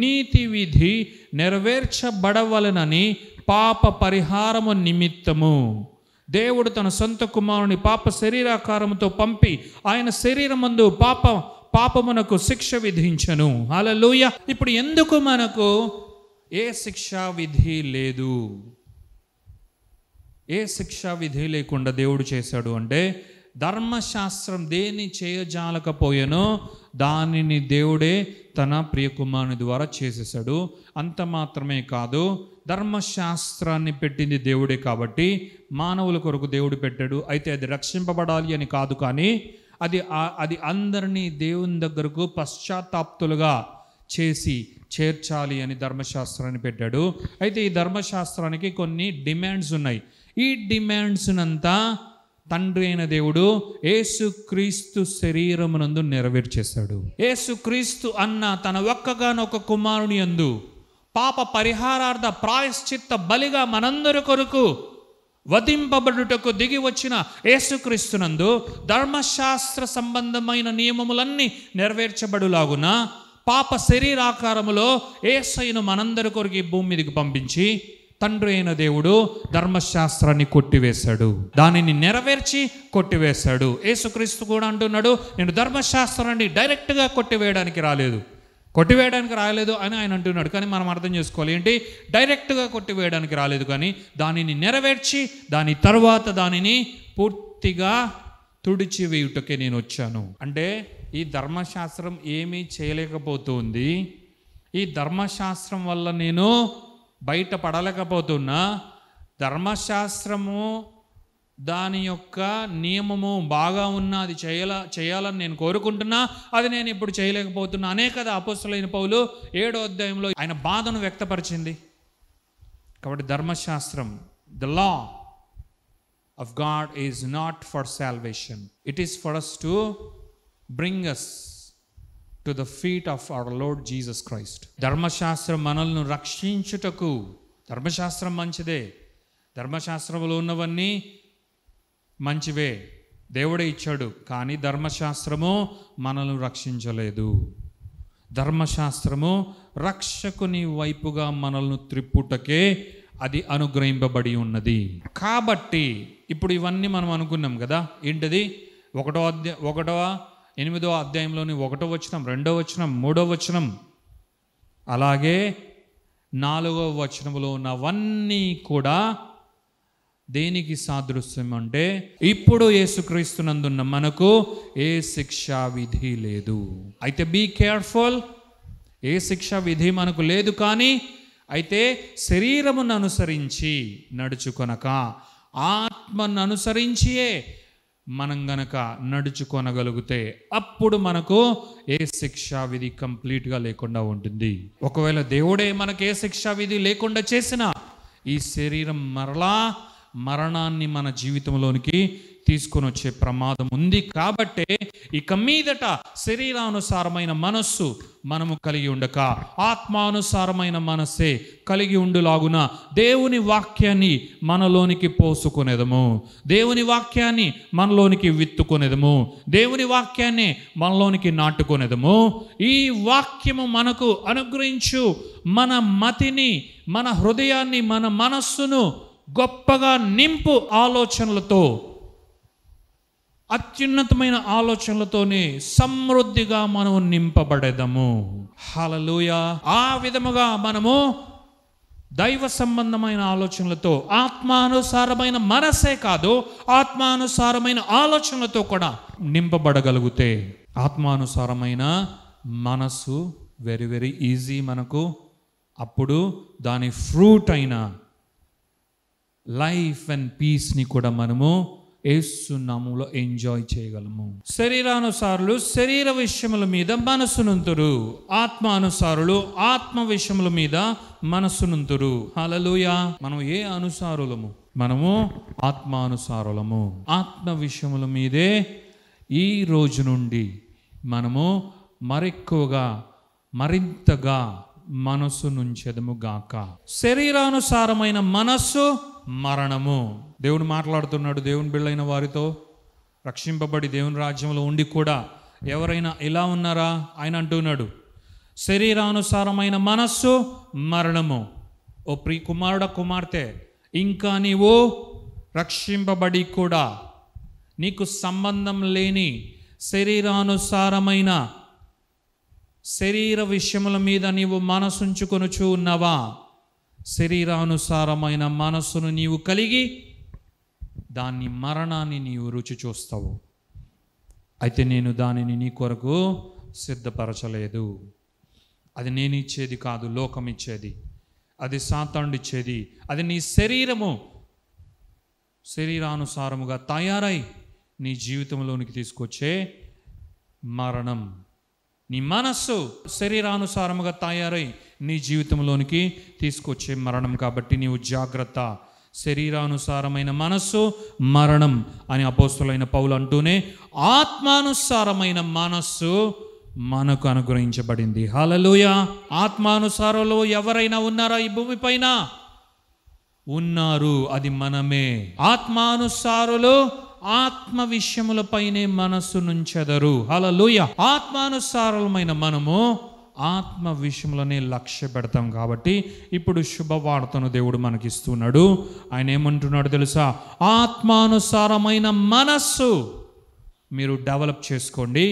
నీతి విధి నెరవేర్చబడవలనని పాప పరిహారము నిమిత్తము దేవుడు తన సొంత కుమారుని పాప శరీరాకారముతో పంపి ఆయన శరీరమందు పాపమునకు శిక్ష విధించను. హల్లెలూయా. ఇప్పుడు ఎందుకు మనకు ఏ శిక్షా విధి లేదు? ఏ శిక్షా విధి లేకుండా దేవుడు చేశాడు అంటే, ధర్మశాస్త్రం దేన్ని చేయజాలకపోయేనో దానిని దేవుడే తన ప్రియకుమారుని ద్వారా చేసేసాడు. అంత మాత్రమే కాదు, ధర్మశాస్త్రాన్ని పెట్టింది దేవుడే కాబట్టి మానవుల కొరకు దేవుడు పెట్టాడు. అయితే అది రక్షింపబడాలి అని కాదు, కానీ అది అందరినీ దేవుని దగ్గరకు పశ్చాత్తాప్తులుగా చేసి చేర్చాలి అని ధర్మశాస్త్రాన్ని పెట్టాడు. అయితే ఈ ధర్మశాస్త్రానికి కొన్ని డిమాండ్స్ ఉన్నాయి. ఈ డిమాండ్స్నంతా తండ్రి అయిన దేవుడు యేసుక్రీస్తు శరీరమునందు నెరవేర్చేశాడు. యేసుక్రీస్తు అన్న తన ఒక్కగానొక్క కుమారుని యందు పాప పరిహారార్థ ప్రాయశ్చిత్త బలిగా మనందరి కొరకు వధింపబడుటకు దిగి వచ్చిన యేసుక్రీస్తునందు ధర్మశాస్త్ర సంబంధమైన నియమములన్నీ నెరవేర్చబడులాగున పాప శరీరాకారములో యేసయ్యను మనందరి కొరకు ఈ భూమి మీదకి పంపించి తండ్రి అయిన దేవుడు ధర్మశాస్త్రాన్ని కొట్టివేశాడు, దానిని నెరవేర్చి కొట్టివేశాడు. యేసుక్రీస్తు కూడా అంటున్నాడు, నేను ధర్మశాస్త్రాన్ని డైరెక్ట్గా కొట్టివేయడానికి రాలేదు అని ఆయన అంటున్నాడు. కానీ మనం అర్థం చేసుకోవాలి ఏంటి, డైరెక్ట్గా కొట్టివేయడానికి రాలేదు, కానీ దానిని నెరవేర్చి దాని తర్వాత దానిని పూర్తిగా తుడిచివేయుటకే నేను వచ్చాను. అంటే ఈ ధర్మశాస్త్రం ఏమీ చేయలేకపోతుంది, ఈ ధర్మశాస్త్రం వల్ల నేను బయటపడలేకపోతున్నా, ధర్మశాస్త్రము దాని యొక్క నియమము బాగా ఉన్నా అది చేయాలని నేను కోరుకుంటున్నా, అది నేను ఇప్పుడు చేయలేకపోతున్నా అనే కదా అపోస్తలుడైన పౌలు 7వ అధ్యాయంలో ఆయన బాధను వ్యక్తపరిచింది. కాబట్టి ధర్మశాస్త్రం, the law of God is not for salvation, it is for us to bring us to the feet of our Lord Jesus Christ. ధర్మశాస్త్రం మనల్ని రక్షించుటకు, ధర్మశాస్త్రం మంచిదే, ధర్మశాస్త్రంలో ఉన్నవన్నీ మంచివే, దేవుడే ఇచ్చాడు, కానీ ధర్మశాస్త్రము మనల్ని రక్షించలేదు. ధర్మశాస్త్రము రక్షకుని వైపుగా మనల్ని త్రిప్పుటకే అది అనుగ్రహింపబడి ఉన్నది. కాబట్టి ఇప్పుడు ఇవన్నీ మనం అనుకున్నాం కదా, ఏంటది? 8వ అధ్యాయంలోని 1వ వచనం, 2వ వచనం, 3వ వచనం, అలాగే 4వ వచనంలో ఉన్నవన్నీ కూడా దేనికి సాదృశ్యం అంటే, ఇప్పుడు యేసుక్రీస్తునందున్న మనకు ఏ శిక్షా విధి లేదు. అయితే బీ కేర్ఫుల్, ఏ శిక్షా విధి మనకు లేదు, కానీ అయితే శరీరమును అనుసరించి నడుచుకొనక ఆత్మను అనుసరించియే మనం గనక నడుచుకొనగలిగితే అప్పుడు మనకు ఏ శిక్షా విధి కంప్లీట్గా లేకుండా ఉంటుంది. ఒకవేళ దేవుడే మనకు ఏ శిక్షా విధి లేకుండా చేసినా ఈ శరీరం మరణాన్ని మన జీవితంలోనికి తీసుకొని వచ్చే ప్రమాదం ఉంది. కాబట్టే ఇక మీదట శరీరానుసారమైన మనస్సు మనము కలిగి ఉండక ఆత్మానుసారమైన మనస్సే కలిగి ఉండులాగున దేవుని వాక్యాన్ని మనలోనికి పోసుకునేదము, దేవుని వాక్యాన్ని మనలోనికి విత్తుకునేదము, దేవుని వాక్యాన్ని మనలోనికి నాటుకునేదము. ఈ వాక్యము మనకు అనుగ్రహించు మన మతిని, మన హృదయాన్ని, మన మనస్సును గొప్పగా నింపు ఆలోచనలతో, అత్యున్నతమైన ఆలోచనలతోనే సమృద్ధిగా మనం నింపబడేదము. హల్లెలూయా. ఆ విధముగా మనము దైవ సంబంధమైన ఆలోచనలతో, ఆత్మానుసారమైన మనసే కాదు, ఆత్మానుసారమైన ఆలోచనలతో కూడా నింపబడగలిగితే, ఆత్మానుసారమైన మనస్సు వెరీ వెరీ ఈజీ మనకు. అప్పుడు దాని ఫ్రూట్ అయిన లైఫ్ అండ్ పీస్ని కూడా మనము యేసు నామములో ఎంజాయ్ చేయగలము. శరీరానుసారులు శరీర విషయముల మీద మనసునుంతురు, ఆత్మానుసారులు ఆత్మ విషయముల మీద మనసునుంతురు. హల్లెలూయా. మనం ఏ అనుసారులము? మనము ఆత్మానుసారులము. ఆత్మ విషయముల మీదే ఈ రోజు నుండి మనము మరెక్కువగా మరింతగా మనసు నుంచెదము గాక. శరీరానుసారమైన మనస్సు మరణము. దేవుడు మాట్లాడుతున్నాడు దేవుని బిళ్ళైన వారితో. రక్షింపబడి దేవుని రాజ్యంలో ఉండి కూడా ఎవరైనా ఇలా ఉన్నారా? ఆయన అంటున్నాడు, శరీరానుసారమైన మనస్సు మరణము. ఓ ప్రియ కుమారుడ, కుమార్తె, ఇంకా నీవు రక్షింపబడి కూడా నీకు సంబంధం లేని శరీరానుసారమైన శరీర విషయముల మీద నీవు మనసుంచుకొనుచు ఉన్నావా? శరీరానుసారమైన మనస్సును నీవు కలిగి దాని మరణాన్ని నీవు రుచి చూస్తావు. అయితే నేను దానిని నీ కొరకు సిద్ధపరచలేదు. అది నేను ఇచ్చేది కాదు, లోకం ఇచ్చేది. అది సాతానుడు ఇచ్చేది. అది నీ శరీరానుసారముగా తయారై నీ జీవితంలోనికి తీసుకొచ్చే మరణం. నీ మనస్సు శరీరానుసారముగా తయారై నీ జీవితంలోనికి తీసుకొచ్చే మరణం. కాబట్టి నీవు జాగ్రత్త. శరీరానుసారమైన మనస్సు మరణం అని అపోస్తలుడైన పౌలు అంటూనే ఆత్మానుసారమైన మనస్సు మనకు అనుగ్రహించబడింది. హల్లెలూయా. ఆత్మానుసారంలో ఎవరైనా ఉన్నారా ఈ భూమి పైన? ఉన్నారు, అది మనమే. ఆత్మానుసారులు ఆత్మ విషయములపైనే మనస్సు నుంచెదరు. హల్లెలూయా. ఆత్మానుసారమైన మనము ఆత్మ విషయంలోనే లక్ష్య పెడతాం. కాబట్టి ఇప్పుడు శుభవార్తను దేవుడు మనకిస్తున్నాడు. ఆయన ఏమంటున్నాడు తెలుసా? ఆత్మానుసారమైన మనస్సు మీరు డెవలప్ చేసుకోండి.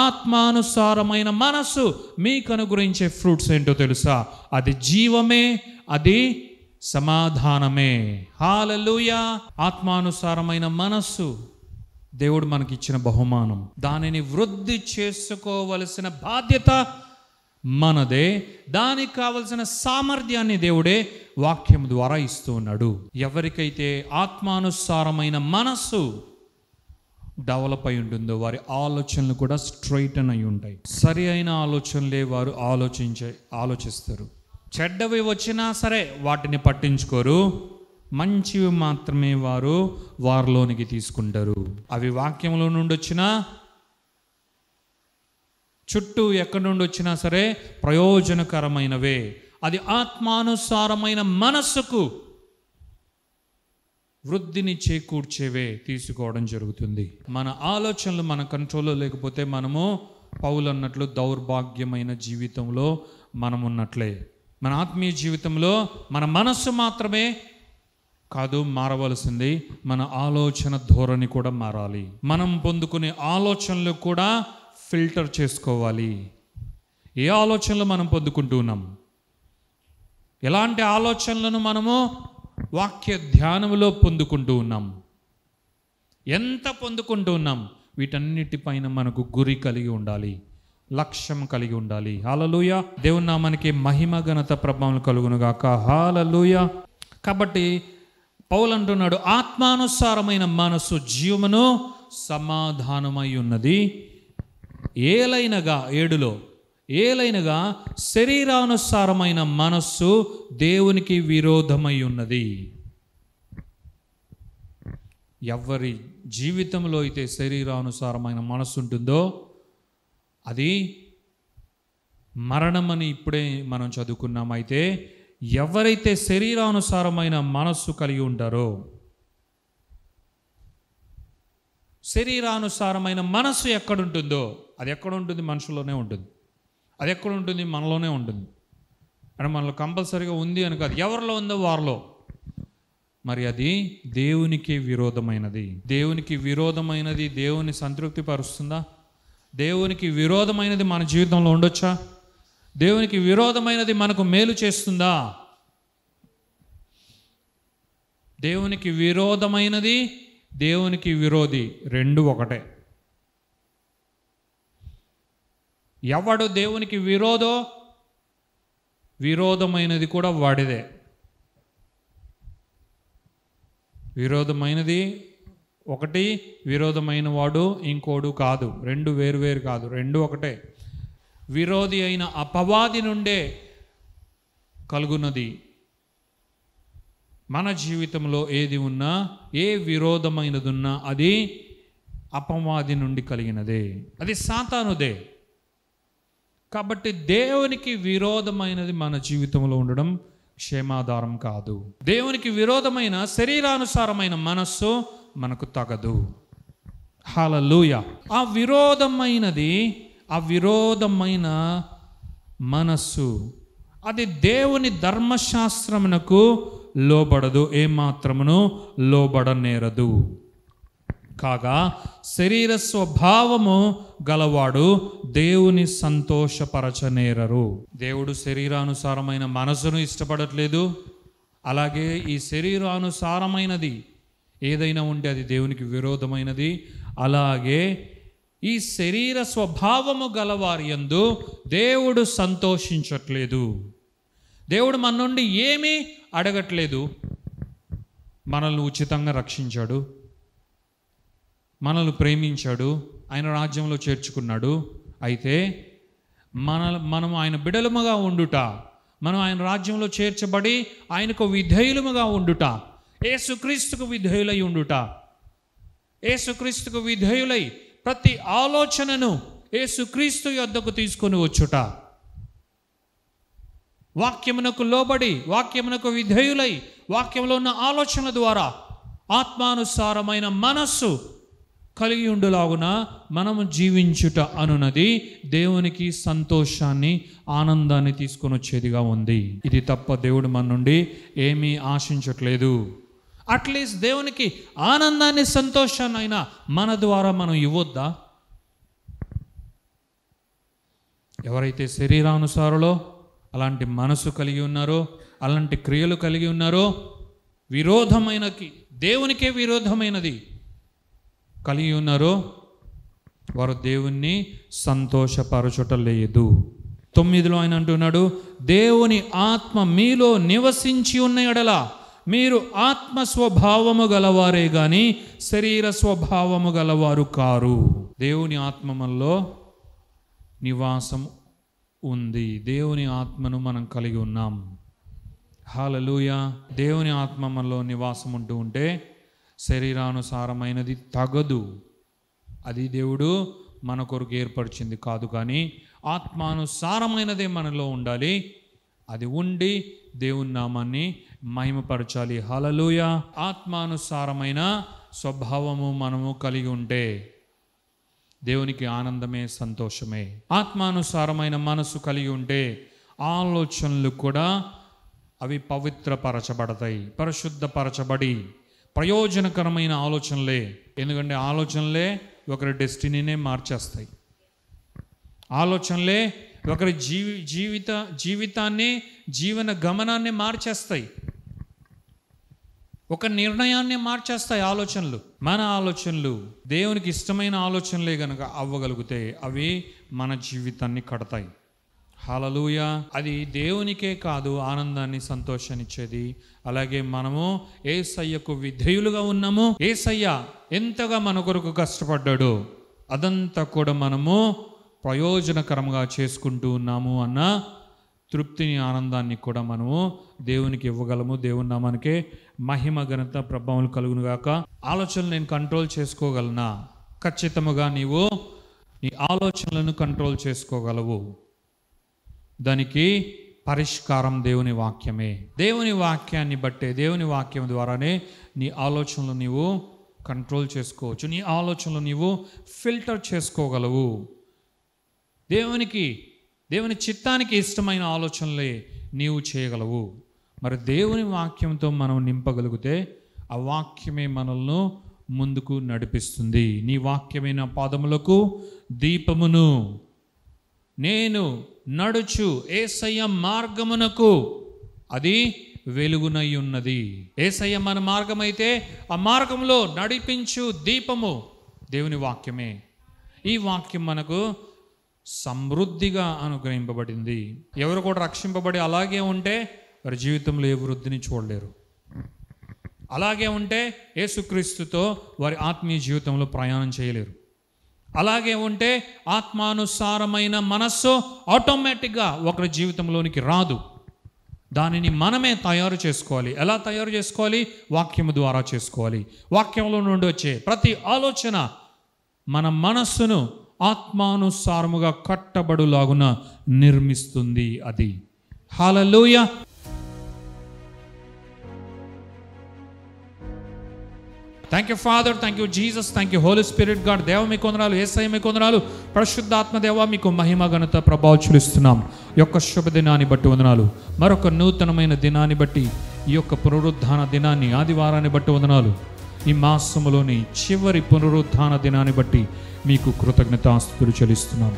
ఆత్మానుసారమైన మనస్సు మీకు అనుగ్రహించే ఫ్రూట్స్ ఏంటో తెలుసా? అది జీవమే, అది సమాధానమే. హల్లెలూయా. ఆత్మానుసారమైన మనస్సు దేవుడు మనకిచ్చిన బహుమానం. దానిని వృద్ధి చేసుకోవలసిన బాధ్యత మనదే. దానికి కావలసిన సామర్థ్యాన్ని దేవుడే వాక్యం ద్వారా ఇస్తూ ఉన్నాడు. ఎవరికైతే ఆత్మానుసారమైన మనస్సు డెవలప్ అయి ఉంటుందో వారి ఆలోచనలు కూడా స్ట్రైటన్ అయి ఉంటాయి. సరి అయిన ఆలోచనలే వారు ఆలోచిస్తారు. చెడ్డవి వచ్చినా సరే వాటిని పట్టించుకోరు. మంచివి మాత్రమే వారు వారిలోనికి తీసుకుంటారు. అవి వాక్యంలో నుండి వచ్చినా, చుట్టూ ఎక్కడి నుండి వచ్చినా సరే ప్రయోజనకరమైనవే. అది ఆత్మానుసారమైన మనస్సుకు వృద్ధిని చేకూర్చేవే తీసుకోవడం జరుగుతుంది. మన ఆలోచనలు మన కంట్రోల్లో లేకపోతే మనము పౌలు అన్నట్లు దౌర్భాగ్యమైన జీవితంలో మనం ఉన్నట్లే. మన ఆత్మీయ జీవితంలో మన మనస్సు మాత్రమే కాదు మారవలసింది, మన ఆలోచన ధోరణి కూడా మారాలి. మనం పొందుకునే ఆలోచనలు కూడా ఫిల్టర్ చేసుకోవాలి. ఏ ఆలోచనలు మనం పొందుకుంటూ ఉన్నాం, ఎలాంటి ఆలోచనలను మనము వాక్య ధ్యానంలో పొందుకుంటూ ఉన్నాం, ఎంత పొందుకుంటూ ఉన్నాం, వీటన్నిటిపైన మనకు గురి కలిగి ఉండాలి, లక్ష్యం కలిగి ఉండాలి. హల్లెలూయా. దేవుని నామానికి మహిమ ఘనత ప్రభావం కలుగును గాక. హల్లెలూయా. కాబట్టి పౌలు అంటున్నాడు, ఆత్మానుసారమైన మనస్సు జీవమును సమాధానమై ఉన్నది. ఏలైనగా 7లో ఏలైనగా శరీరానుసారమైన మనస్సు దేవునికి విరోధమై ఉన్నది. ఎవరి జీవితంలో అయితే శరీరానుసారమైన మనస్సు ఉంటుందో అది మరణమని ఇప్పుడే మనం చదువుకున్నాం. అయితే ఎవరైతే శరీరానుసారమైన మనస్సు కలిగి ఉంటారో, శరీరానుసారమైన మనస్సు ఎక్కడుంటుందో అది ఎక్కడ ఉంటుంది? మనుషుల్లోనే ఉంటుంది. అది ఎక్కడ ఉంటుంది? మనలోనే ఉంటుంది. అంటే మనలో కంపల్సరీగా ఉంది అని కాదు, ఎవరిలో ఉందో వారిలో. మరి అది దేవునికి విరోధమైనది. దేవునికి విరోధమైనది దేవుని సంతృప్తి పరుస్తుందా? దేవునికి విరోధమైనది మన జీవితంలో ఉండొచ్చా? దేవునికి విరోధమైనది మనకు మేలు చేస్తుందా? దేవునికి విరోధమైనది, దేవునికి విరోధి రెండు ఒకటే. ఎవడు దేవునికి విరోధమైనది కూడా వాడిదే. విరోధమైనది ఒకటి, విరోధమైన వాడు ఇంకోడు కాదు. రెండు వేరు కాదు, రెండు ఒకటే. విరోధి అయిన అపవాది నుండే కలుగున్నది. మన జీవితంలో ఏది ఉన్నా, ఏ విరోధమైనది ఉన్నా అది అపవాది నుండి కలిగినదే, అది సాతానుదే. కాబట్టి దేవునికి విరోధమైనది మన జీవితంలో ఉండడం క్షేమాధారం కాదు. దేవునికి విరోధమైన శరీరానుసారమైన మనస్సు మనకు తగదు. హల్లెలూయా. ఆ విరోధమైన మనస్సు అది దేవుని ధర్మశాస్త్రమునకు లోబడదు, ఏమాత్రమును లోబడనేరదు. కాగా శరీర స్వభావము గలవాడు దేవుని సంతోషపరచనేరరు. దేవుడు శరీరానుసారమైన మనసును ఇష్టపడట్లేదు. అలాగే ఈ శరీరానుసారమైనది ఏదైనా ఉంటే అది దేవునికి విరోధమైనది. అలాగే ఈ శరీర స్వభావము గలవారి యందు దేవుడు సంతోషించట్లేదు. దేవుడు మన నుండి ఏమీ అడగట్లేదు. మనల్ని ఉచితంగా రక్షించాడు, మనల్ని ప్రేమించాడు, ఆయన రాజ్యంలో చేర్చుకున్నాడు. అయితే మనం ఆయన బిడలముగా ఉండుట, మనం ఆయన రాజ్యంలో చేర్చబడి ఆయనకు విధేయులముగా ఉండుట, యేసుక్రీస్తుకు విధేయులై ఉండుట, యేసుక్రీస్తుకు విధేయులై ప్రతి ఆలోచనను యేసుక్రీస్తు యొద్దకు తీసుకొని వచ్చుట, వాక్యమునకు లోబడి వాక్యమునకు విధేయులై వాక్యంలో ఉన్న ఆలోచనల ద్వారా ఆత్మానుసారమైన మనస్సు కలిగి ఉండులాగున మనము జీవించుట అనున్నది దేవునికి సంతోషాన్ని, ఆనందాన్ని తీసుకొని వచ్చేదిగా ఉంది. ఇది తప్ప దేవుడు మన నుండి ఏమీ ఆశించట్లేదు. అట్లీస్ట్ దేవునికి ఆనందాన్ని, సంతోషాన్ని అయినా మన ద్వారా మనం ఇవ్వొద్దా? ఎవరైతే శరీరానుసారులో అలాంటి మనసు కలిగి ఉన్నారో, అలాంటి క్రియలు కలిగి ఉన్నారో, దేవునికే విరోధమైనది కలిగి ఉన్నారో వారు దేవుణ్ణి సంతోషపరచుటలేదు. 9లో ఆయన అంటున్నాడు, దేవుని ఆత్మ మీలో నివసించి ఉన్న ఎడల మీరు ఆత్మ స్వభావము గలవారే గాని శరీర స్వభావము గలవారు కారు. దేవుని ఆత్మ మనలో నివాసం ఉంది. దేవుని ఆత్మను మనం కలిగి ఉన్నాం. హల్లెలూయా. దేవుని ఆత్మ మనలో నివాసం ఉంటే శరీరానుసారమైనది తగదు. అది దేవుడు మన కొరకు ఏర్పరిచింది కాదు, కానీ ఆత్మానుసారమైనదే మనలో ఉండాలి. అది ఉండి దేవుని నామాన్ని మహిమపరచాలి. హల్లెలూయా. ఆత్మానుసారమైన స్వభావము మనము కలిగి ఉంటే దేవునికి ఆనందమే, సంతోషమే. ఆత్మానుసారమైన మనసు కలిగి ఉంటే ఆలోచనలు కూడా అవి పవిత్రపరచబడతాయి, పరిశుద్ధపరచబడి ప్రయోజనకరమైన ఆలోచనలే. ఎందుకంటే ఆలోచనలే ఒకరి డెస్టినీనే మార్చేస్తాయి. ఆలోచనలే ఒకరి జీవితాన్ని, జీవన గమనాన్ని మార్చేస్తాయి. ఒక నిర్ణయాన్ని మార్చేస్తాయి ఆలోచనలు. మన ఆలోచనలు దేవునికి ఇష్టమైన ఆలోచనలే గనక అవ్వగలిగితే అవి మన జీవితాన్ని కడతాయి. హల్లెలూయా. అది దేవునికే కాదు ఆనందాన్ని, సంతోషాన్ని ఇచ్చేది. అలాగే మనము యేసయ్యకు విధేయులుగా ఉన్నాము. యేసయ్య ఎంతగా మన కొరకు కష్టపడ్డాడో అదంతా కూడా మనము ప్రయోజనకరంగా చేసుకుంటూ ఉన్నాము అన్న తృప్తిని, ఆనందాన్ని కూడా మనము దేవునికి ఇవ్వగలము. దేవుని నామానికే మహిమ, ఘనత, ప్రభావం కలుగును గాక. ఆలోచనలు నేను కంట్రోల్ చేసుకోగలనా? ఖచ్చితంగా నీవు నీ ఆలోచనలను కంట్రోల్ చేసుకోగలవు. దానికి పరిష్కారం దేవుని వాక్యమే. దేవుని వాక్యాన్ని బట్టే, దేవుని వాక్యం ద్వారానే నీ ఆలోచనలు నీవు కంట్రోల్ చేసుకోవచ్చు. నీ ఆలోచనలు నీవు ఫిల్టర్ చేసుకోగలవు. దేవుని చిత్తానికి ఇష్టమైన ఆలోచనలే నీవు చేయగలవు. మరి దేవుని వాక్యంతో మనం నింపగలిగితే ఆ వాక్యమే మనల్ని ముందుకు నడిపిస్తుంది. నీ వాక్యమైన పాదములకు దీపమును, నేను నడుచు యేసయ్య మార్గమునకు అది వెలుగునై ఉన్నది. యేసయ్య మన మార్గమైతే ఆ మార్గంలో నడిపించు దీపము దేవుని వాక్యమే. ఈ వాక్యం మనకు సమృద్ధిగా అనుగ్రహింపబడింది. ఎవరు కూడా రక్షింపబడి అలాగే ఉంటే వారి జీవితంలో ఏ వృద్ధిని చూడలేరు. అలాగే ఉంటే యేసుక్రీస్తుతో వారి ఆత్మీయ జీవితంలో ప్రయాణం చేయలేరు. అలాగే ఉంటే ఆత్మానుసారమైన మనస్సు ఆటోమేటిక్గా ఒకరి జీవితంలోనికి రాదు. దానిని మనమే తయారు చేసుకోవాలి. ఎలా తయారు చేసుకోవాలి? వాక్యము ద్వారా చేసుకోవాలి. వాక్యంలో నుండి వచ్చే ప్రతి ఆలోచన మన మనస్సును ఆత్మానుసారముగా కట్టబడులాగున నిర్మిస్తుంది. అది hallelujah. Thank you father, thank you Jesus, thank you holy spirit God. దేవ మీకు వందనాలు, యేసయ్య మీకు వందనాలు, పరిశుద్ధాత్మ దేవ మీకు మహిమ ఘనత ప్రభావం చెల్లిస్తున్నాం. ఈ యొక్క శుభదినాన్ని బట్టి వందనాలు. మరొక నూతనమైన దినాన్ని బట్టి, ఈ యొక్క పునరుద్ధాన దినాన్ని, ఆదివారాన్ని బట్టి వందనాలు. ఈ మాసములోని చివరి పునరుద్ధాన దినాన్ని బట్టి మీకు కృతజ్ఞతాస్తుతులు చెల్లిస్తున్నాం.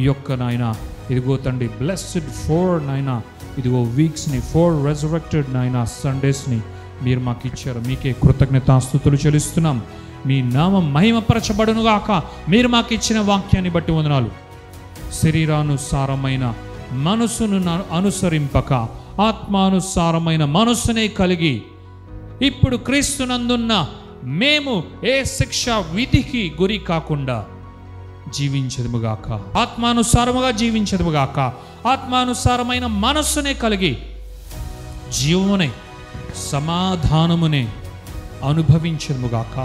ఈ యొక్క నాయన ఇదిగో తండ్రి బ్లెస్డ్ 4 నాయన ఇదిగో వీక్స్ని, 4 రెజరెక్టెడ్ నాయన సండేస్ని మీరు మాకు ఇచ్చారు. మీకే కృతజ్ఞతాస్తుతులు చెల్లిస్తున్నాం. మీ నామం మహిమపరచబడునుగాక. మీరు మాకు ఇచ్చిన వాక్యాన్ని బట్టి వందనాలు. శరీరానుసారమైన మనసును అనుసరింపక ఆత్మానుసారమైన మనసునే కలిగి ఇప్పుడు క్రీస్తునందున్న మేము ఏ శిక్ష విధికి గురి కాకుండా జీవించదుముగాక. ఆత్మానుసారముగా జీవించదుముగాక. ఆత్మానుసారమైన మనస్సునే కలిగి జీవమునే సమాధానమునే అనుభవించదుముగాక.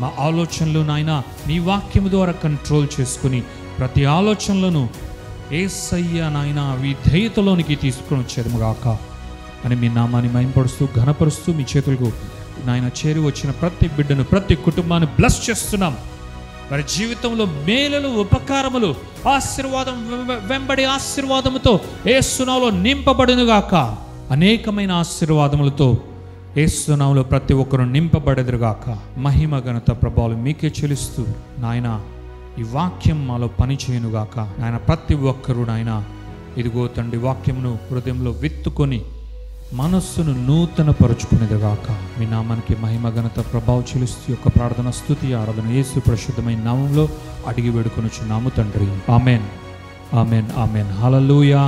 మా ఆలోచనలు నాయన నీ వాక్యము ద్వారా కంట్రోల్ చేసుకుని ప్రతి ఆలోచనలను యేసయ్య నాయన విధేయతలోనికి తీసుకొని వచ్చేదుముగాక అని మీ నామాన్ని మహిమపరుస్తూ ఘనపరుస్తూ మీ చేతులకు నాయన చేరి వచ్చిన ప్రతి బిడ్డను, ప్రతి కుటుంబాన్ని బ్లెస్ చేస్తున్నాం. వారి జీవితంలో మేలులు, ఉపకారములు, ఆశీర్వాదం వెంబడి ఆశీర్వాదముతో యేసు నామములో నింపబడునుగాక. అనేకమైన ఆశీర్వాదములతో యేసు నామములో ప్రతి ఒక్కరు నింపబడెదరుగాక. మహిమ ఘనత ప్రభావాలు మీకే చెల్లిస్తూ నాయన ఈ వాక్యం మాలో పని చేయనుగాక. నాయన ప్రతి ఒక్కరు నాయన ఇదిగో తండ్రి వాక్యమును హృదయంలో విత్తుకొని మనస్సును నూతన పరుచుకునేదిగాక. మీ నామానికి మహిమ ఘనత ప్రభావం చెల్లిస్తూ యొక్క ప్రార్థన, స్తుతి, ఆరాధన యేసు పరిశుద్ధమైన నామంలో అడిగి వేడుకొనుచున్నాము తండ్రి. Amen, amen, amen. హల్లెలూయా.